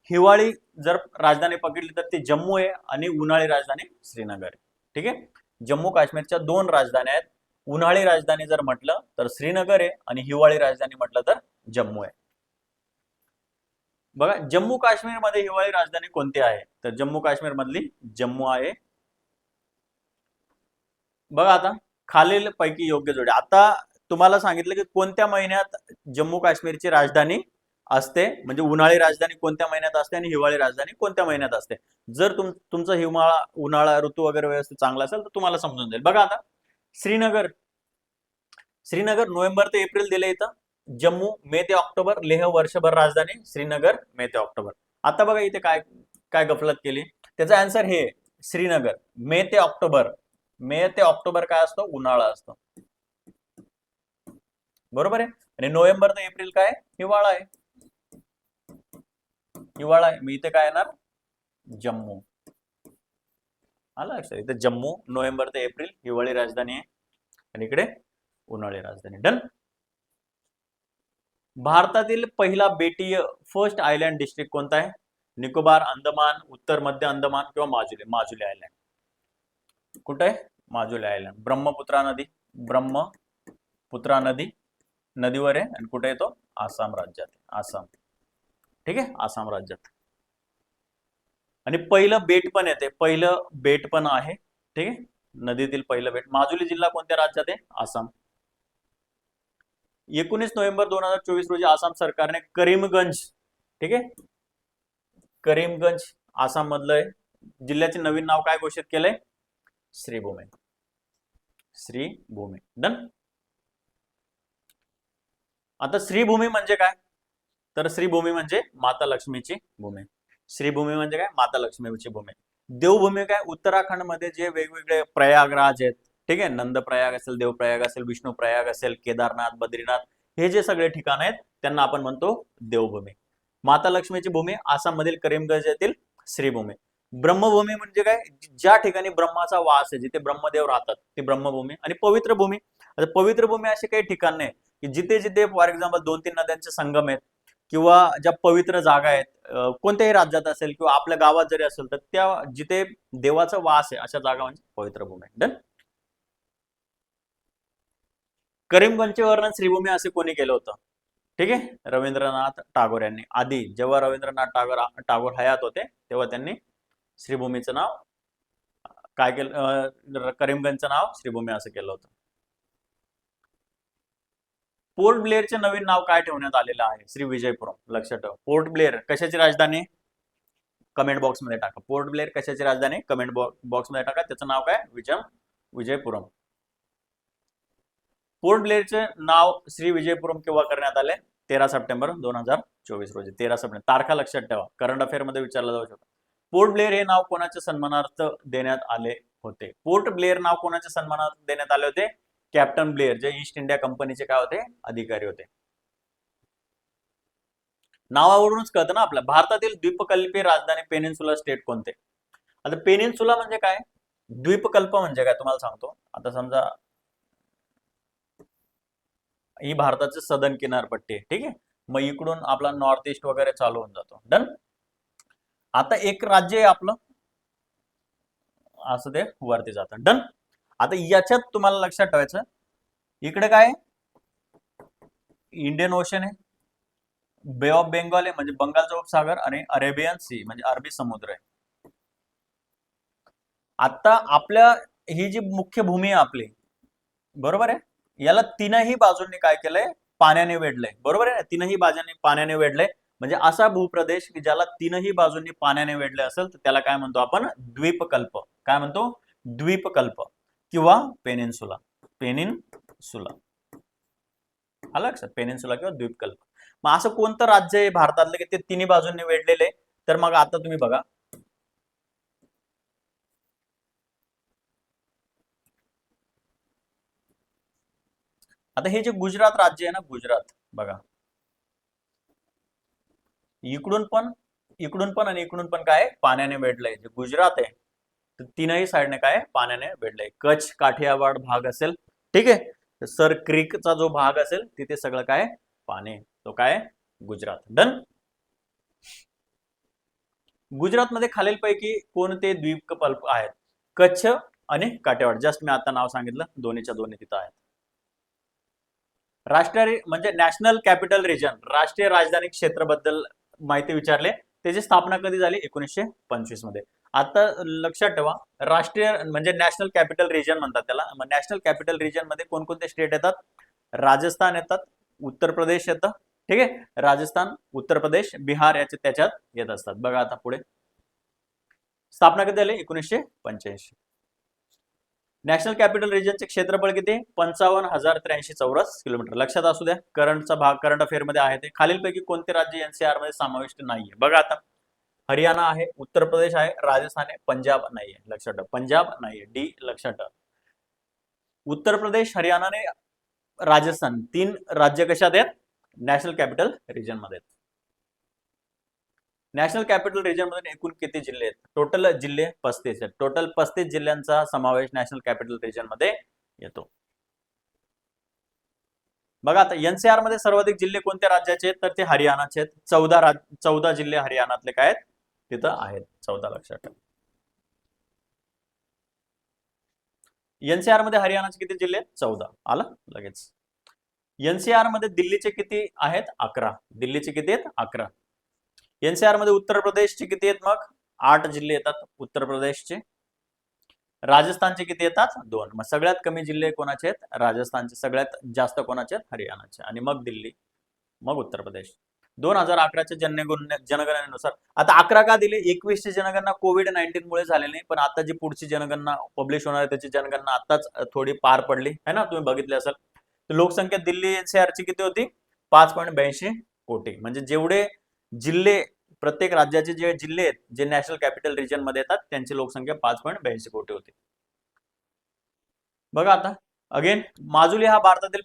हिवाळी जर राजधानी पकडली तर ती जम्मू आहे आणि उन्हाळी राजधानी श्रीनगर आहे. ठीक आहे. जम्मू काश्मीरच्या 2 राजधानी आहेत. उन्हाळी राजधानी जर म्हटलं तर श्रीनगर आहे आणि हिवाळी राजधानी म्हटलं तर जम्मू आहे. बघा जम्मू काश्मीर मध्ये हिवाळी राजधानी कोणती आहे? तर जम्मू काश्मीर मधली जम्मू आहे. बघा आता खालील पैकी योग्य जोडी. आता तुम्हाला सांगितलं की कोणत्या महिन्यात जम्मू काश्मीरची राजधानी असते, म्हणजे उन्हाळी राजधानी कोणत्या महिन्यात असते आणि हिवाळी राजधानी कोणत्या महिन्यात असते. जर तुमचा उन्हाळा ऋतू वगैरे व्यवस्थित चांगला असेल तर तुम्हाला समजून जाईल. बघा आता श्रीनगर नोव्हेंबर ते एप्रिल दिले इथं. जम्मू मे ते ऑक्टोबर. लेह वर्षभर राजधानी. श्रीनगर मे ते ऑक्टोबर. आता बघा इथे काय काय गफलत केली. त्याचा आन्सर हे श्रीनगर मे ते ऑक्टोबर. मे ते ऑक्टोबर काय असतो? उन्हाळा असतो. बरोबर आहे. आणि नोव्हेंबर ते एप्रिल काय? हिवाळा आहे. हिवाळा आहे. मी इथे काय येणार? जम्मू. आलं लक्षात? इथे जम्मू नोव्हेंबर ते एप्रिल हिवाळी राजधानी आहे आणि इकडे उन्हाळी राजधानी. डन. भारतातील पहिला बेटीय फर्स्ट आयलँड डिस्ट्रिक्ट कोणता आहे? निकोबार, अंदमान, उत्तर मध्य अंदमान किंवा माजुली आयलँड. कुठे आहे? माजुली आयलँड. ब्रह्मपुत्रा नदी नदीवर आहे आणि कुठे येतो? आसाम राज्यात. आसाम. ठीक आहे. आसाम राज्यात. आणि पहिलं बेट पण येते. पहिलं बेट पण आहे. ठीक आहे. नदीतील पहिलं बेट. माजुली जिल्हा कोणत्या राज्यात आहे? आसाम. 19 नोव्हेंबर 2024 रोजी आसाम सरकारने करीमगंज, ठीक आहे, करीमगंज आसाम मधलं आहे, जिल्ह्याचे नवीन नाव काय घोषित केलंय? श्रीभूमी. श्रीभूमी. डन. आता श्रीभूमी म्हणजे काय? तर श्रीभूमी म्हणजे माता लक्ष्मीची भूमी. श्रीभूमी म्हणजे काय? माता लक्ष्मीची भूमी. देवभूमी काय? उत्तराखंड मध्ये जे वेगवेगळे प्रयागराज आहेत, ठीक आहे, नंद प्रयाग असेल, देव प्रयाग असेल, विष्णू प्रयाग असेल, केदारनाथ, बद्रीनाथ, हे जे सगळे ठिकाण आहेत त्यांना आपण म्हणतो देवभूमी. माता लक्ष्मीची भूमी आसाम मधील करीमगंज येथील श्रीभूमी. ब्रह्मभूमी म्हणजे काय? ज्या ठिकाणी ब्रह्माचा वास आहे, जिथे ब्रह्मदेव राहतात ती ब्रह्मभूमी. आणि पवित्र भूमी, आता पवित्र भूमी असे काही ठिकाण नाही की जिथे जिथे फॉर एक्झाम्पल 2-3 नद्यांचे संगम आहेत किंवा ज्या पवित्र जागा आहेत, कोणत्याही राज्यात असेल किंवा आपल्या गावात जरी असेल तर त्या जिथे देवाचा वास आहे अशा जागा म्हणजे पवित्र भूमी. डन. करीमगंजचे वर्णन श्रीभूमी असे कोणी केलं होतं? ठीक आहे, रवींद्रनाथ टागोर यांनी. आधी जेव्हा रवींद्रनाथ टागोर हयात होते तेव्हा त्यांनी श्रीभूमीचं नाव काय केलं? करीमगंजचं नाव श्रीभूमी असं केलं होतं. पोर्ट ब्लेअरचे नवीन नाव काय ठेवण्यात आलेलं आहे? श्री विजयपुरम. लक्षात ठेवा. पोर्ट ब्लेअर कशाची राजधानी? कमेंट बॉक्स मध्ये टाका. पोर्ट ब्लेअर कशाची राजधानी? कमेंट बॉक्स मध्ये टाका. त्याचं नाव काय? विजयपुरम. पोर्ट ब्लेअरचे नाव श्री विजयपुरम केव्हा करण्यात आले? 13 सप्टेंबर 2024 रोजी. 13 सप्टेंबर. तारखा लक्षात ठेवा, करंट अफेअर मध्ये विचारलं जाऊ शकतो. पोर्ट ब्लेअर हे नाव कोणाच्या सन्मानार्थ देण्यात आले होते? पोर्ट ब्लेअर नाव कोणाच्या सन्मानार्थ देण्यात आले होते? कॅप्टन ब्लेअर, जे ईस्ट इंडिया कंपनीचे काय होते? अधिकारी होते. नावावरूनच कळतं ना आपल्या. भारतातील द्वीपकल्पीय राजधानी पेनिन्सुला स्टेट कोणते? आता पेनिन्सुला म्हणजे काय? द्वीपकल्प म्हणजे काय तुम्हाला सांगतो. आता समजा ही भारताची सदन किनारपट्टी आहे, ठीक आहे, मग इकडून आपला नॉर्थ ईस्ट वगैरे चालू होऊन जातो. डन. आता एक राज्य आहे आपलं, असं ते वरती जातं. डन. आता याच्यात तुम्हाला लक्षात ठेवायचं, इकडे काय? इंडियन ओशन आहे, बे ऑफ बेंगॉल आहे म्हणजे बंगालचा उपसागर, आणि अरेबियन सी म्हणजे अरबी समुद्र आहे. आता आपल्या ही जी मुख्य भूमी आहे आपली, बरोबर आहे, याला तीनही बाजूंनी काय केलंय? पाण्याने वेढलंय. बरोबर आहे. तीनही बाजूंनी पाण्याने वेढलंय म्हणजे असा भूप्रदेश की ज्याला तीनही बाजूंनी पाण्याने वेढले असेल तर त्याला काय म्हणतो आपण? द्वीपकल्प. काय म्हणतो? द्वीपकल्प किंवा पेनिन्सुला. पेनिन्सुला आलं लक्षात? पेनिन्सुला किंवा द्वीपकल्प. मग असं कोणतं राज्य आहे भारतातलं की ते तिन्ही बाजूंनी वेढलेले? तर मग आता तुम्ही बघा, आता हे जे गुजरात राज्य आहे ना, गुजरात बघा, इकडून पण आणि इकडून पण काय पाण्याने वेढलंय. जे गुजरात आहे तर तीनही साईडने काय पाण्याने वेढलंय. कच्छ काठियावाड भाग असेल, ठीक आहे, सर क्रीकचा जो भाग असेल तिथे सगळं काय पाणी, तो काय गुजरात. डन. गुजरातमध्ये खालीलपैकी कोणते द्वीपकल्प आहेत? कच्छ आणि काठियावाड. जस्ट मी आता नाव सांगितलं, दोन्हीच्या दोन्ही तिथं आहेत. राष्ट्रीय म्हणजे नॅशनल कॅपिटल रिजन, राष्ट्रीय राजधानी क्षेत्राबद्दल माहिती विचारले. त्याची स्थापना कधी झाली? 1925 मध्ये. आता लक्षात ठेवा, राष्ट्रीय म्हणजे नॅशनल कॅपिटल रिजन म्हणतात त्याला. नॅशनल कॅपिटल रिजन मध्ये कोणकोणते स्टेट येतात? राजस्थान येतात, उत्तर प्रदेश येतं, ठीक आहे, राजस्थान, उत्तर प्रदेश, बिहार याचे त्याच्यात येत असतात. बघा आता पुढे, स्थापना कधी झाली? 1985. नॅशनल कॅपिटल रिजनचे क्षेत्रफळ किती? 55,083 चौरस किलोमीटर. लक्षात असू द्या, करंटचा भाग, करंट अफेअर मध्ये आहे ते. खालीलपैकी कोणते राज्य एनसीआर मध्ये समाविष्ट नाहीये? बघा आता, हरियाणा आहे, उत्तर प्रदेश आहे, राजस्थान आहे, पंजाब नाहीये. लक्षात ठेवा, पंजाब नाहीये. डी लक्षात ठेवा. उत्तर प्रदेश, हरियाणा आणि राजस्थान तीन राज्य कशात आहेत? नॅशनल कॅपिटल रिजन मध्ये. नॅशनल कॅपिटल रिजन मध्ये एकूण किती जिल्हे आहेत? टोटल जिल्हे 35 आहेत. टोटल 35 जिल्ह्यांचा समावेश नॅशनल कॅपिटल रिजन मध्ये येतो. बघा आता, एनसीआर मध्ये सर्वाधिक जिल्हे कोणत्या राज्याचे आहेत? तर ते हरियाणाचे आहेत. 14 जिल्हे हरियाणातले काय आहेत? तिथं आहेत 14. लक्षात ठेवा. एनसीआर मध्ये हरियाणाचे किती जिल्हे? 14. आलं लगेच. एनसीआर मध्ये दिल्लीचे किती आहेत? 11. दिल्लीचे किती आहेत? 11. एनसीआर मध्ये उत्तर प्रदेशचे किती आहेत? मग 8 जिल्हे येतात उत्तर प्रदेशचे. राजस्थानचे किती येतात? 2. मग सगळ्यात कमी जिल्हे कोणाचे आहेत? राजस्थानचे. सगळ्यात जास्त कोणाचे आहेत? हरियाणाचे. आणि मग दिल्ली, मग उत्तर प्रदेश. 2011च्या जनगणनेनुसार, आता 11 का दिले? 21ची जनगणना COVID-19 मुळे झालेली नाही, पण आता जी पुढची जनगणना पब्लिश होणार आहे त्याची जनगणना आताच थोडी पार पडली आहे ना, तुम्ही बघितले असेल. लोकसंख्या दिल्ली एनसीआरची किती होती? 5.82 कोटी. म्हणजे जेवढे जिल्हे, प्रत्येक राज्याचे जे जिल्हे आहेत जे नॅशनल कॅपिटल रिजन मध्ये येतात त्यांची लोकसंख्या 5.82 कोटी होती. बघा आता, अगेन माजुली हा भारतातील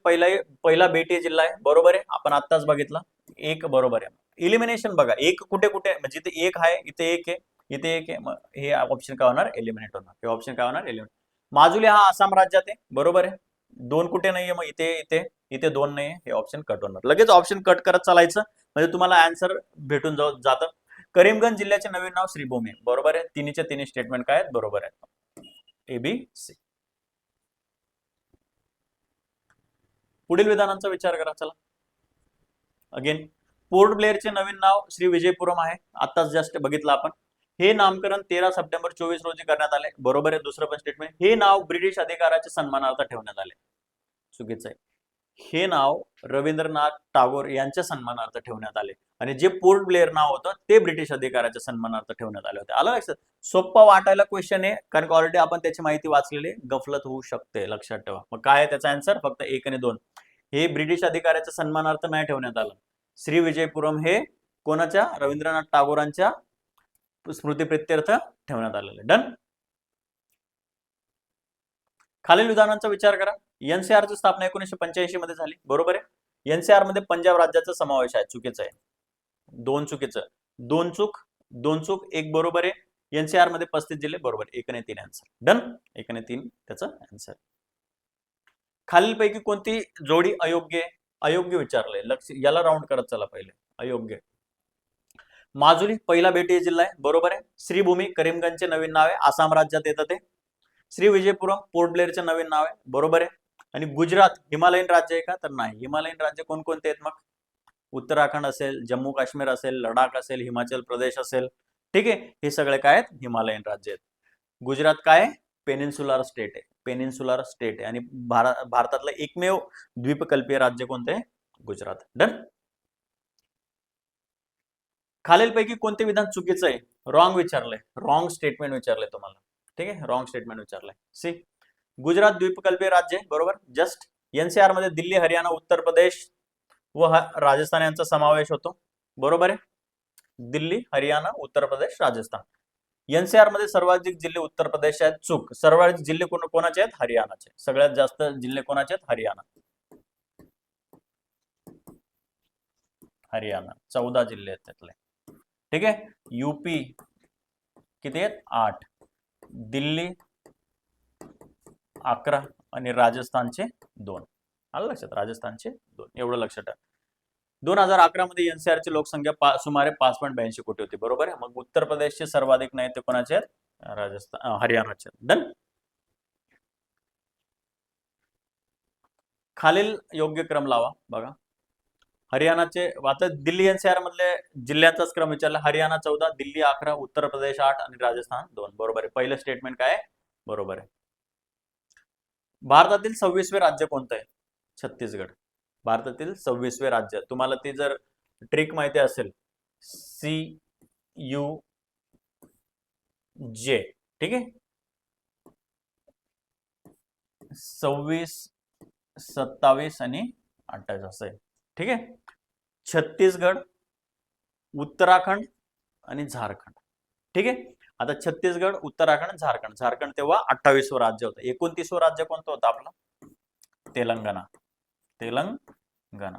पहिला बेटी जिल्हा आहे. बरोबर आहे, आपण आत्ताच बघितलं. एक बरोबर आहे. इलिमिनेशन बघा, एक कुठे कुठे, म्हणजे इथे एक आहे, इथे एक आहे, इथे एक आहे. मग हे ऑप्शन काय होणार? एलिमिनेट होणार. हे ऑप्शन काय होणार? एलिमिनेट. माजुली हा आसाम राज्यात आहे. बरोबर आहे. 2 कुठे नाहीये? मग इथे इथे इथे 2 नाहीये. हे ऑप्शन कट होणार. लगेच ऑप्शन कट करत चालायचं, म्हणजे तुम्हाला आन्सर भेटून जातं. करीमगंज जिल्ह्याचे नवीन नाव श्रीभूमी. बरोबर आहे. तिन्हीचे तिन्ही स्टेटमेंट काय आहेत? बरोबर आहेत. ABC. पुढील विधानांचा विचार करा. चला, अगेन पोर्ट ब्लेअरचे नवीन नाव श्री विजयपुरम आहे. आताच जस्ट बघितलं आपण. हे नामकरण 13 सप्टेंबर 24 रोजी करण्यात आले. बरोबर आहे. दुसरं पण स्टेटमेंट, हे नाव ब्रिटिश अधिकाराच्या सन्मानार्थ ठेवण्यात आले. चुकीचं आहे. हे नाव रवींद्रनाथ टागोर यांच्या सन्मानार्थ ठेवण्यात आले, आणि जे पोर्ट ब्लेअर नाव होतं ते ब्रिटिश अधिकाराच्या सन्मानार्थ ठेवण्यात आले होते. आलं लक्षात? सोप्पा वाटायला क्वेश्चन आहे, कारण की ऑलरेडी आपण त्याची माहिती वाचलेली, गफलत होऊ शकते. लक्षात ठेवा. मग काय आहे त्याचा आन्सर? फक्त 1 आणि 2. हे ब्रिटिश अधिकाऱ्याच्या सन्मानार्थ नाही ठेवण्यात आलं. श्री विजयपुरम हे कोणाच्या? रवींद्रनाथ टागोरांच्या स्मृतीप्रित्यर्थ ठेवण्यात आलेलं. डन. खालील विधानांचा विचार करा. एनसीआर ची स्थापना 1985 मध्ये झाली. बरोबर आहे. एनसीआर मध्ये पंजाब राज्याचा समावेश आहे. चुकीचं आहे. 2 चुकीचं. 2 चूक, 2 चूक, 1 बरोबर आहे. एनसीआर मध्ये 35 जिल्हे. बरोबर. 1 आणि 3 आन्सर. डन. 1 आणि 3 त्याचं आन्सर. खालीलपैकी कोणती जोडी अयोग्य आहे? अयोग्य विचारलंय. लक्ष, याला राऊंड करत चला पहिले. अयोग्य. माजुली पहिला बेटी जिल्हा आहे. बरोबर आहे. श्रीभूमी करीमगंजचे नवीन नाव आहे, आसाम राज्यात येतं ते. श्री विजयपुरम पोर्ट ब्लेअरचे नवीन नाव आहे. बरोबर आहे. आणि गुजरात हिमालयन राज्य आहे का? तर नाही. हिमालयन राज्य कोणकोणते आहेत? मग उत्तराखंड असेल, जम्मू काश्मीर असेल, लडाख असेल, हिमाचल प्रदेश असेल, ठीक आहे, हे सगळे काय आहेत? हिमालयन राज्य आहेत. गुजरात काय? पेनिन्सुलर स्टेट आहे. पेनिन्सुलर स्टेट आहे. आणि भारतातलं एकमेव द्वीपकल्पीय राज्य कोणतं आहे? गुजरात. डन. खालीलपैकी कोणते विधान चुकीचं आहे? रॉंग विचारलंय, रॉंग स्टेटमेंट विचारलंय तुम्हाला. ठीक आहे, रॉंग स्टेटमेंट विचारलंय. सी, गुजरात द्वीपकल्पीय राज्य आहे, बरोबर. जस्ट एनसीआर मध्ये दिल्ली, हरियाणा, उत्तर प्रदेश व राजस्थान यांचा समावेश होतो, बरोबर आहे. दिल्ली, हरियाणा, उत्तर प्रदेश, राजस्थान. एनसीआर मध्ये सर्वाधिक जिल्हे उत्तर प्रदेश आहेत. चूक. सर्वाधिक जिल्हे कोणाचे आहेत? हरियाणाचे. सगळ्यात जास्त जिल्हे कोणाचे आहेत? हरियाणा. हरियाणा 14 जिल्हे आहेत त्यातले. ठीक आहे. यूपी किती आहेत? 8. दिल्ली 11 आणि राजस्थानचे 2. आलं लक्षात? राजस्थानचे 2. एवढं लक्षात ठेवा. 2011 मध्ये एनसीआर ची लोकसंख्या सुमारे 5.82 कोटी होती, बरोबर आहे. मग उत्तर प्रदेशचे सर्वाधिक नाही ते कोणाचे आहेत? राजस्थान, हरियाणाचे. डन. खालील योग्य क्रम लावा. बघा, हरियाणाचे, आता दिल्ली एनसीआर मधले जिल्ह्यांचाच क्रम विचारला. हरियाणा 14, दिल्ली 11, उत्तर प्रदेश 8 आणि राजस्थान 2. बरोबर आहे. पहिलं स्टेटमेंट काय आहे? बरोबर आहे. भारतातील 26वे राज्य कोणतं आहे? छत्तीसगड. भारतातील 26वे राज्य. तुम्हाला ती जर ट्रिक माहिती असेल, CUJ, ठीक आहे, 26, 27 आणि 28 असं आहे. ठीक आहे. छत्तीसगड, उत्तराखंड आणि झारखंड. ठीक आहे. आता छत्तीसगड, उत्तराखंड, झारखंड. झारखंड तेव्हा 28वं राज्य होतं. 29वं राज्य कोणतं होतं आपलं? तेलंगणा. तेलंगणा,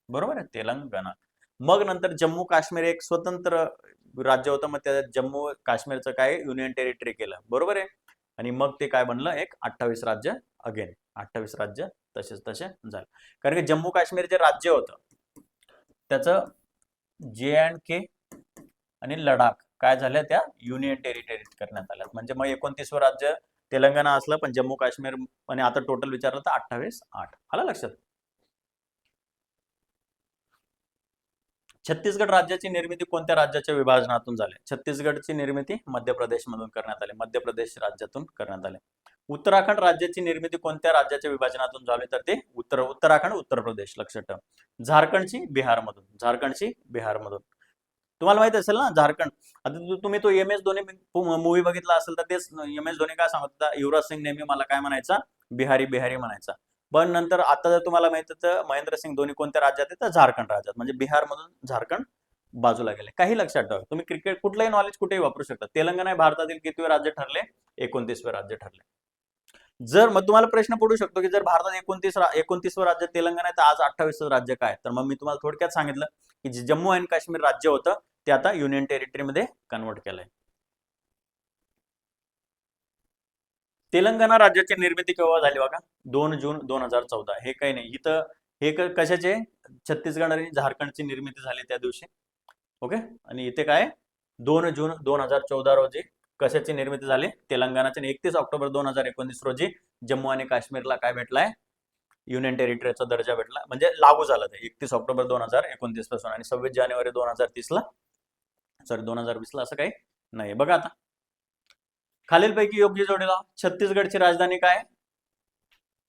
बरोबर आहे. तेलंगणा. मग नंतर जम्मू काश्मीर एक स्वतंत्र राज्य होतं. मग त्या जम्मू काश्मीरचं काय युनियन टेरिटरी केलं, बरोबर आहे. आणि मग ते काय बनलं? एक 28 राज्य. अगेन 28 राज्य तसेच तसे झालं. कारण की जम्मू काश्मीर जे राज्य होतं त्याचं JNK आणि लडाख काय झाल्या? त्या युनियन टेरिटरीज करण्यात आल्या. म्हणजे मग 29वं राज्य तेलंगणा असलं, पण जम्मू काश्मीर आणि आता टोटल विचारलं तर 28-8. आलं लक्षात? छत्तीसगड राज्याची निर्मिती कोणत्या राज्याच्या विभाजनातून झाली? छत्तीसगडची निर्मिती मध्य प्रदेशमधून करण्यात आली. मध्य प्रदेश राज्यातून करण्यात आली. उत्तराखंड राज्याची निर्मिती कोणत्या राज्याच्या विभाजनातून झाली? तर ते उत्तराखंड, उत्तर प्रदेश. लक्षात ठेवा. झारखंडची बिहारमधून. झारखंडची बिहारमधून. तुम्हाला माहित असेल ना झारखंड. आता तुम्ही तो MS धोनी मूवी बघितला असेल तर तेच MS धोनी काय सांगत होता? युवराज सिंग नेहमी मला काय म्हणायचा? बिहारी बिहारी म्हणायचा. पण नंतर आता जर तुम्हाला माहित तर महेंद्र सिंग धोनी कोणत्या राज्यात आहे? तर झारखंड राज्यात. म्हणजे बिहारमधून झारखंड बाजूला गेले. काही लक्षात ठेवा. तुम्ही क्रिकेट कुठलंही नॉलेज कुठेही वापरू शकता. तेलंगणा हे भारतातील कितवे राज्य ठरले? 29वे राज्य ठरले. जर मग तुम्हाला प्रश्न पडू शकतो की जर भारतात 29वं राज्य तेलंगणा आहे तर आज 28वं राज्य काय? तर मग मी तुम्हाला थोडक्यात सांगितलं की जे जम्मू आणि काश्मीर राज्य होतं ते आता युनियन टेरिटरीमध्ये कन्वर्ट केलंय. तेलंगणा राज्याची निर्मिती केव्हा झाली? बघा, 2 जून 2014. हे काही नाही इथं. हे कशाचे? छत्तीसगड आणि झारखंडची निर्मिती झाली त्या दिवशी. ओके. आणि इथे काय? 2 जून 2014 रोजी कशाची निर्मिती झाली? तेलंगणाची. 31 ऑक्टोबर 2019 रोजी जम्मू आणि काश्मीरला काय भेटलाय? युनियन टेरिटरीचा दर्जा भेटला. म्हणजे लागू झालं ते 31 ऑक्टोबर 2019 पासून. आणि 26 जानेवारी 2030 ला, सॉरी 2020 ला असं काही नाही. बघा आता खालीलपैकी योग्य जोडीला. छत्तीसगडची राजधानी काय?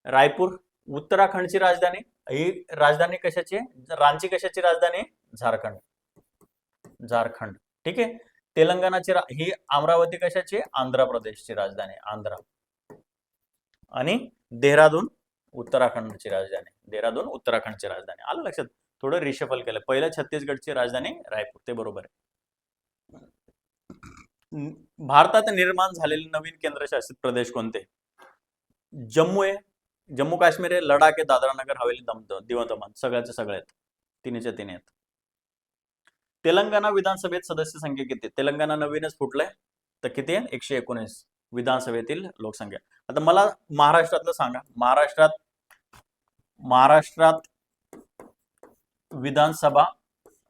रायपूर. उत्तराखंडची राजधानी, ही राजधानी कशाची? रांची कशाची राजधानी? झारखंड. झारखंड. ठीक आहे. तेलंगणाची ही अमरावती कशाची? आंध्र प्रदेशची राजधानी. आंध्र. आणि देहरादून उत्तराखंडची राजधानी. देहरादून उत्तराखंडची राजधानी. आलं लक्षात? थोडं रिशफल केलं. पहिलं छत्तीसगडची राजधानी रायपूर, ते बरोबर आहे. भारतात निर्माण झालेले नवीन केंद्रशासित प्रदेश कोणते? जम्मू आहे, जम्मू काश्मीर आहे, लडाख आहे, दादरा नगर हवेली, दमण दमण. सगळ्याचे सगळे आहेत. तिन्हीचे तिन्ही आहेत. तेलंगणा विधानसभेत सदस्य संख्या किती? तेलंगणा नवीनच फुटलंय तर किती आहे? 119 विधानसभेतील लोकसंख्या. आता मला महाराष्ट्रातलं सांगा. महाराष्ट्रात विधानसभा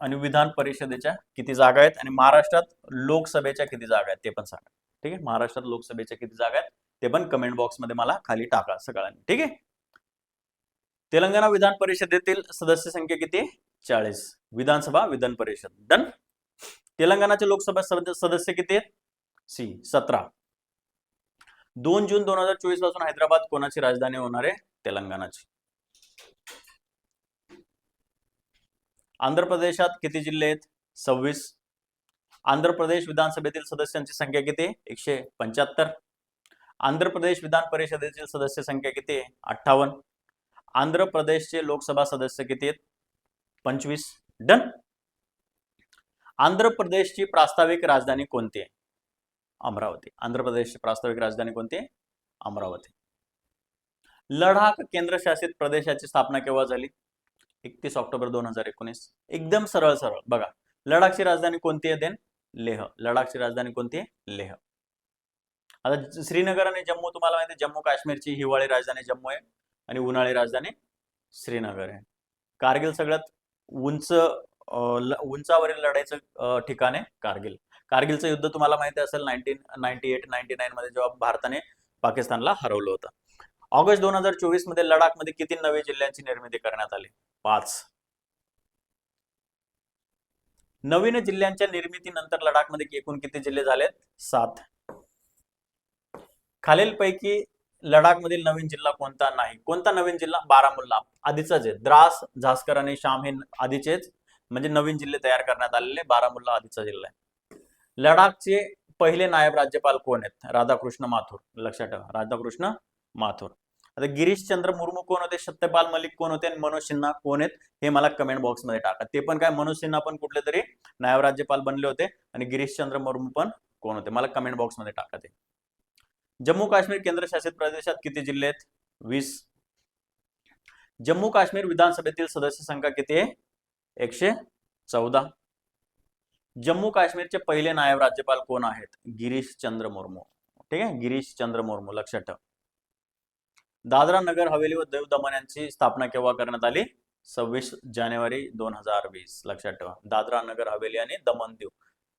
आणि विधान परिषदेच्या किती जागा आहेत आणि महाराष्ट्रात लोकसभेच्या किती जागा आहेत ते पण सांगा. ठीक आहे. महाराष्ट्रात लोकसभेच्या किती जागा आहेत ते पण कमेंट बॉक्स मध्ये मला खाली टाका सगळ्यांनी. ठीक आहे. तेलंगणा विधान परिषदेतील सदस्य संख्या किती? 40. विधानसभा, विधान परिषद. डन. तेलंगणाचे लोकसभा सदस्य किती आहेत? 17. 2 जून 2024 पासून हैदराबाद कोणाची राजधानी होणार आहे? तेलंगणाची. आंध्र प्रदेशात किती जिल्हे आहेत? 26. आंध्र प्रदेश विधानसभेतील सदस्यांची संख्या किती आहे? 175. आंध्र प्रदेश विधान परिषदेतील सदस्य संख्या किती आहे? 58. आंध्र प्रदेशचे लोकसभा सदस्य किती आहेत? 25. डन. आंध्र प्रदेशची प्रास्ताविक राजधानी कोणती आहे? अमरावती. आंध्र प्रदेशची प्रास्ताविक राजधानी कोणती आहे? अमरावती. लडाख केंद्रशासित प्रदेशाची स्थापना केव्हा झाली? 31 ऑक्टोबर 2019. एकदम सरळ सरळ बघा. लडाखची राजधानी कोणती आहे? देन लेह. लडाखची राजधानी कोणती आहे? लेह. आता श्रीनगर आणि जम्मू तुम्हाला माहिती आहे, जम्मू काश्मीरची हिवाळी राजधानी जम्मू आहे आणि उन्हाळी राजधानी श्रीनगर आहे. कारगिल सगळ्यात उंचावरील लढाईचं ठिकाण आहे कारगिल. कारगिलचं युद्ध तुम्हाला माहिती असेल 1998-99 मध्ये जेव्हा भारताने पाकिस्तानला हरवलं होतं. ऑगस्ट 2024 मध्ये लडाखमध्ये किती नवीन जिल्ह्यांची निर्मिती करण्यात आली? 5. नवीन जिल्ह्यांच्या निर्मितीनंतर लडाखमध्ये एकूण किती जिल्हे झालेत? 7. खालीलपैकी लडाखमधील नवीन जिल्हा कोणता नाही? कोणता नवीन जिल्हा? बारामुल्ला. आधीचाच आहे. द्रास, झास्कर आणि शाम हे आधीचेच म्हणजे नवीन जिल्हे तयार करण्यात आलेले. बारामुल्ला आधीचा जिल्हा आहे. लडाखचे पहिले नायब राज्यपाल कोण आहेत? राधाकृष्ण माथुर. लक्षात ठेवा, राधाकृष्ण माथुर. आता गिरीश चंद्र मुर्मू कोण होते? सत्यपाल मलिक कोण होते? आणि मनोज सिन्हा कोण आहेत? हे मला कमेंट बॉक्स मध्ये टाका. ते पण काय, मनोज सिन्हा पण कुठले तरी नायब राज्यपाल बनले होते आणि गिरीश चंद्र मुर्मू पण कोण होते? मला कमेंट बॉक्स मध्ये टाका ते. जम्मू काश्मीर केंद्रशासित प्रदेशात किती जिल्हे आहेत? 20. जम्मू काश्मीर विधानसभेतील सदस्य संख्या किती आहे? 114. जम्मू काश्मीरचे पहिले नायब राज्यपाल कोण आहेत? गिरीश चंद्र मुर्मू. ठीक आहे, गिरीश चंद्र मुर्मू. लक्षात ठेवा. दादरा नगर हवेली व दीव दमण यांची स्थापना केव्हा करण्यात आली? 26 जानेवारी 2020. लक्षात ठेवा, दादरा नगर हवेली आणि दमण दीव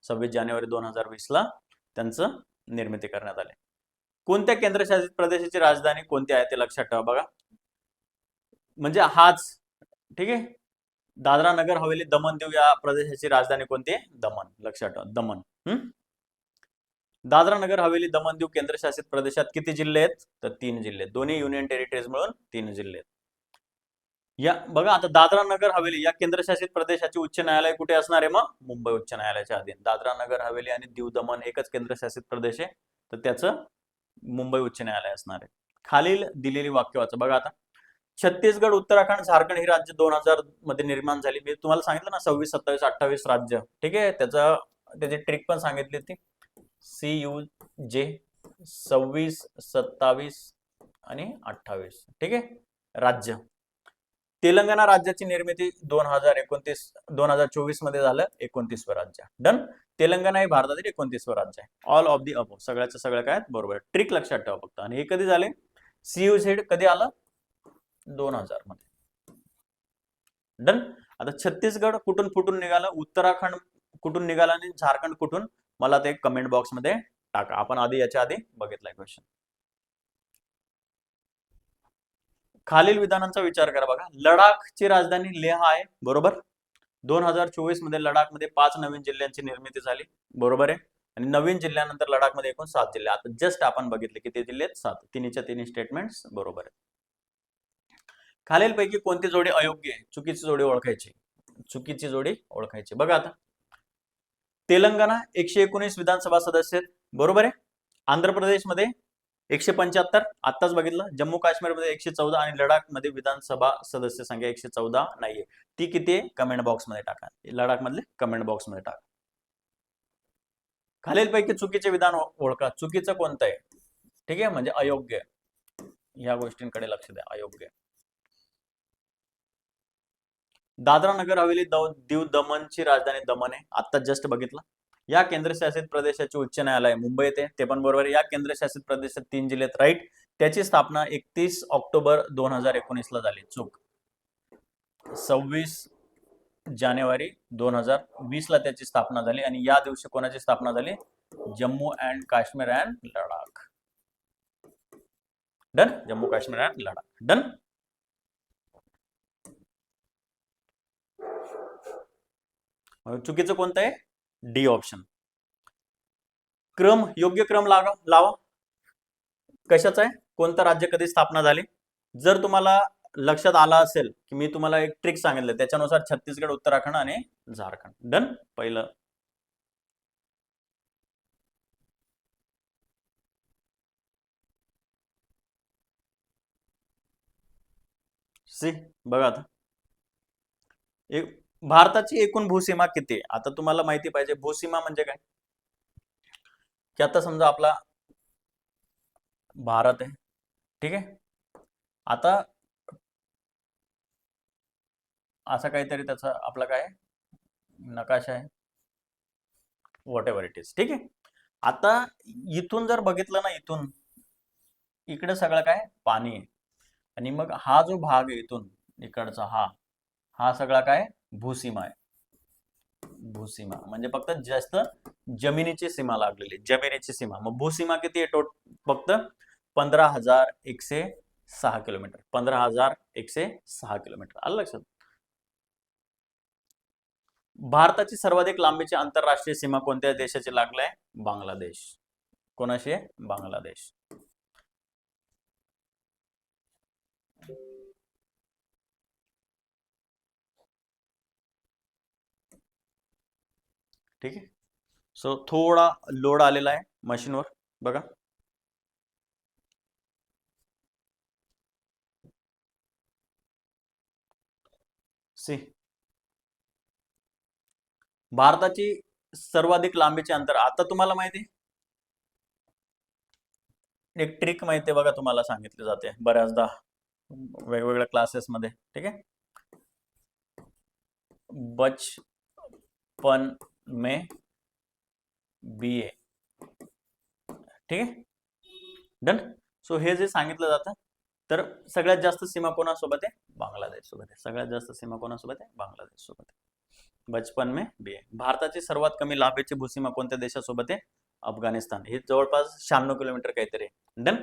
26 जानेवारी 2020 ला त्यांचं निर्मिती करण्यात आली. कोणत्या केंद्रशासित प्रदेशाची राजधानी कोणती आहे ते लक्षात ठेवा. बघा, म्हणजे हाच. ठीक आहे, दादरा नगर हवेली दमण दीव या प्रदेशाची राजधानी कोणती आहे? दमण. लक्षात ठेवा, दमण. दादरा नगर हवेली दमण दीव केंद्रशासित प्रदेशात किती जिल्हे आहेत? तर 3 जिल्हे. दोन्ही युनियन टेरिटरीज मिळून 3 जिल्हे आहेत. या बघा, आता दादरा नगर हवेली या केंद्रशासित प्रदेशाचे उच्च न्यायालय कुठे असणार आहे? मग मुंबई उच्च न्यायालयाच्या अधीन. दादरा नगर हवेली आणि दीव दमण एकच केंद्रशासित प्रदेश आहे, तर त्याचं मुंबई उच्च न्यायालय असणार आहे. खालील दिलेली वाक्य वाचा. बघा आता, छत्तीसगड, उत्तराखंड, झारखंड ही राज्य 2000 मध्ये निर्माण झाली. मी तुम्हाला सांगितलं ना 26, 27, 28 राज्य. ठीक आहे, त्याची ट्रिक पण सांगितली होती. CUJ 26, 27 आणि 28. ठीक आहे, राज्य. तेलंगणा राज्याची निर्मिती 2024 मध्ये झालं, 29वे राज्य. डन. तेलंगणा हे भारतातील 29वे राज्य आहे. All of the above. सगळ्याचं सगळं काय बरोबर. ट्रिक लक्षात ठेवा फक्त. आणि हे कधी झाले? CUZ कधी आलं? 2000 मध्ये. डन. आता छत्तीसगड कुठून फुटून निघालं, उत्तराखंड कुठून निघाला आणि झारखंड कुठून? मला ते कमेंट बॉक्स मध्ये टाका. आपण याच्या आधी बघितलाय क्वेश्चन. खालील विधानांचा विचार करा. बघा, लडाखची राजधानी लेह आहे, बरोबर. 2024 मध्ये लडाखमध्ये 5 नवीन जिल्ह्यांची निर्मिती झाली, बरोबर आहे. आणि नवीन जिल्ह्यानंतर लडाखमध्ये एकूण 7 जिल्हे. आता जस्ट आपण बघितले किती जिल्हे आहेत? 7. तिन्हीच्या तिन्ही स्टेटमेंट्स बरोबर आहे. खालीलपैकी कोणती जोडी अयोग्य आहे? चुकीची जोडी ओळखायची. चुकीची जोडी ओळखायची. बघा आता, तेलंगणा 119 विधानसभा सदस्य आहेत, बरोबर आहे. आंध्र प्रदेशमध्ये 175, आत्ताच बघितलं. जम्मू काश्मीरमध्ये 114 आणि लडाखमध्ये विधानसभा सदस्य संख्या 114 नाहीये. ती किती आहे? कमेंट बॉक्स मध्ये टाका. लडाख मधले कमेंट बॉक्स मध्ये टाका. खालीलपैकी चुकीचे विधान ओळखा. चुकीचं कोणतं आहे? ठीक आहे, म्हणजे अयोग्य. या गोष्टींकडे लक्ष द्या. अयोग्य. दादरा नगर हवेली दीव दमणची राजधानी दमण आहे, आता जस्ट बघितलं. या केंद्रशासित प्रदेशाचे उच्च न्यायालय मुंबईत आहे, ते पण बरोबर आहे. या केंद्रशासित प्रदेशात 3 जिल्हे आहेत, राईट. त्याची स्थापना 31 ऑक्टोबर 2019 ला झाली. चूक. 26 जानेवारी 2020 ला त्याची स्थापना झाली. आणि या दिवशी कोणाची स्थापना झाली? Jammu and Kashmir and Ladakh. Done. Jammu Kashmir and Ladakh. Done. चुकीचं कोणतं आहे? D option. क्रम, योग्य क्रम लावा. कशाचा आहे? कोणतं राज्य कधी स्थापना झाली? जर तुम्हाला लक्षात आला असेल की मी तुम्हाला एक ट्रिक सांगितलं, त्याच्यानुसार छत्तीसगड, उत्तराखंड आणि झारखंड. डन. पहिलं सी बघा आता एक भारताची एकूण भूसीमा किती आहे? आता तुम्हाला माहिती पाहिजे भूसीमा म्हणजे काय, की आता समजा आपला भारत आहे, ठीक आहे. आता असा काहीतरी त्याचा आपला काय नकाशा आहे, व्हॉट एव्हर इट इज, ठीक आहे. आता इथून जर बघितलं ना, इथून इकडे सगळं काय पाणी आहे, आणि मग हा जो भाग आहे इथून इकडचा हा हा सगळा काय भूसीमा आहे. भूसीमा म्हणजे फक्त जास्त जमिनीची सीमा लागलेली, जमिनीची सीमा. मग भूसीमा किती आहे फक्त 15,106 किलोमीटर, 15,106 किलोमीटर. आलं लक्षात. भारताची सर्वाधिक लांबीची आंतरराष्ट्रीय सीमा कोणत्या देशाची लागली आहे? बांगलादेश. कोणाशी आहे? बांगलादेश. ठीक आहे. सो थोडा लोड आलेला आहे मशीनवर, बघा. सी भारताची सर्वाधिक लांबीचे अंतर, आता तुम्हाला माहिती आहे एक ट्रिक माहिती आहे बघा, तुम्हाला सांगितली जाते बऱ्याचदा वेगवेगळ्या क्लासेसमध्ये, ठीक आहे. बचपन में BA, ठीक आहे, डन. सो हे जे सांगितलं जातं, तर सगळ्यात जास्त सीमा कोणासोबत आहे? बांगलादेश सोबत आहे. सगळ्यात जास्त सीमा कोणासोबत आहे? बांगलादेश सोबत आहे. बचपन में BA. भारताची सर्वात कमी लांबीची भूसीमा कोणत्या देशासोबत आहे? अफगाणिस्तान. हे जवळपास 96 किलोमीटर काहीतरी, डन.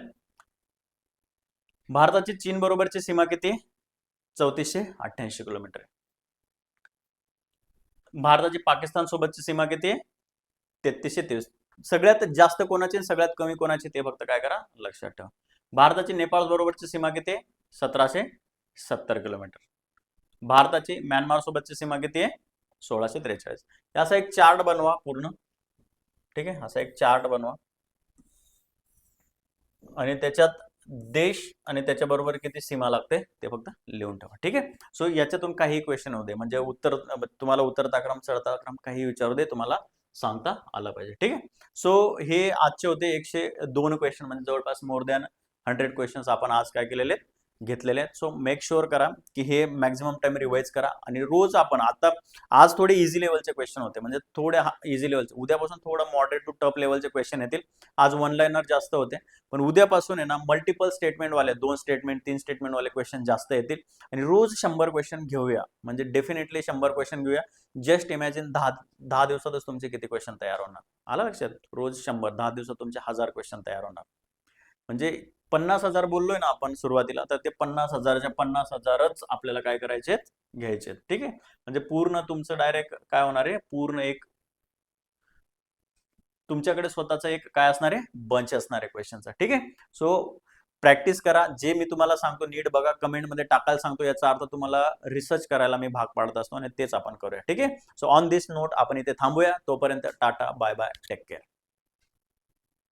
भारताची चीन बरोबरची सीमा किती आहे? 3488 किलोमीटर आहे. भारताची पाकिस्तान सोबतची सीमा किती आहे? 3323. सगळ्यात जास्त कोणाची सगळ्यात कमी कोणाची ते फक्त काय करा, लक्षात ठेवा. भारताची नेपाळ बरोबरची सीमा किती आहे? 1770 किलोमीटर. भारताची म्यानमार सोबतची सीमा किती आहे? 1643. असा एक चार्ट बनवा पूर्ण, ठीक आहे. असा एक चार्ट बनवा आणि त्याच्यात देश आणि त्याच्याबरोबर किती सीमा लागते ते फक्त लिहून ठेवा, ठीक आहे. सो याच्यातून काही क्वेश्चन होते, म्हणजे उत्तर तुम्हाला उतरता क्रम चढता क्रम काही विचारू दे, तुम्हाला सांगता आलं पाहिजे, ठीक आहे. सो हे आजचे होते 102 क्वेश्चन, म्हणजे जवळपास मोर दॅन 100 क्वेश्चन्स आपण आज काय केलेले घेतलेले आहेत. सो मेक शुअर करा की हे मॅक्झिमम टाइम रिवाइज करा, आणि रोज आपण आता आज थोडे इझी लेवलचे क्वेश्चन होते, म्हणजे थोडे इझी लेवलचे, उद्यापासून थोडं मॉडरेट टू टफ लेवलचे क्वेश्चन येतील. आज वन लाइनर जास्त होते, पण उद्यापासून आहे ना मल्टिपल स्टेटमेंट वाले, 2 स्टेटमेंट 3 स्टेटमेंट वाले क्वेश्चन जास्त येतील, आणि रोज 100 क्वेश्चन घेऊया, म्हणजे डेफिनेटली 100 क्वेश्चन घेऊया. जस्ट इमॅजिन 10 दिवसातच तुमचे किती क्वेश्चन तयार होणार. आलं लक्षात. रोज 100, 10 दिवसात तुमचे 1000 क्वेश्चन तयार होणार. म्हणजे 50,000 बोललोय ना आपण सुरुवातीला, तर ते 50,000च्या 50,000च आपल्याला काय करायचे, घ्यायचे, ठीक आहे. म्हणजे पूर्ण तुमचं डायरेक्ट काय होणार आहे, पूर्ण एक तुमच्याकडे स्वतःचा एक काय असणार आहे, बंच असणार आहे क्वेश्चनचा, ठीक आहे. सो प्रॅक्टिस करा, जे मी तुम्हाला सांगतो नीट बघा, कमेंटमध्ये टाकायला सांगतो, याचा अर्थ तुम्हाला रिसर्च करायला मी भाग पाडत असतो, आणि तेच आपण करूया, ठीक आहे. सो ऑन दिस नोट आपण इथे थांबूया. तोपर्यंत tata, bye bye, take care.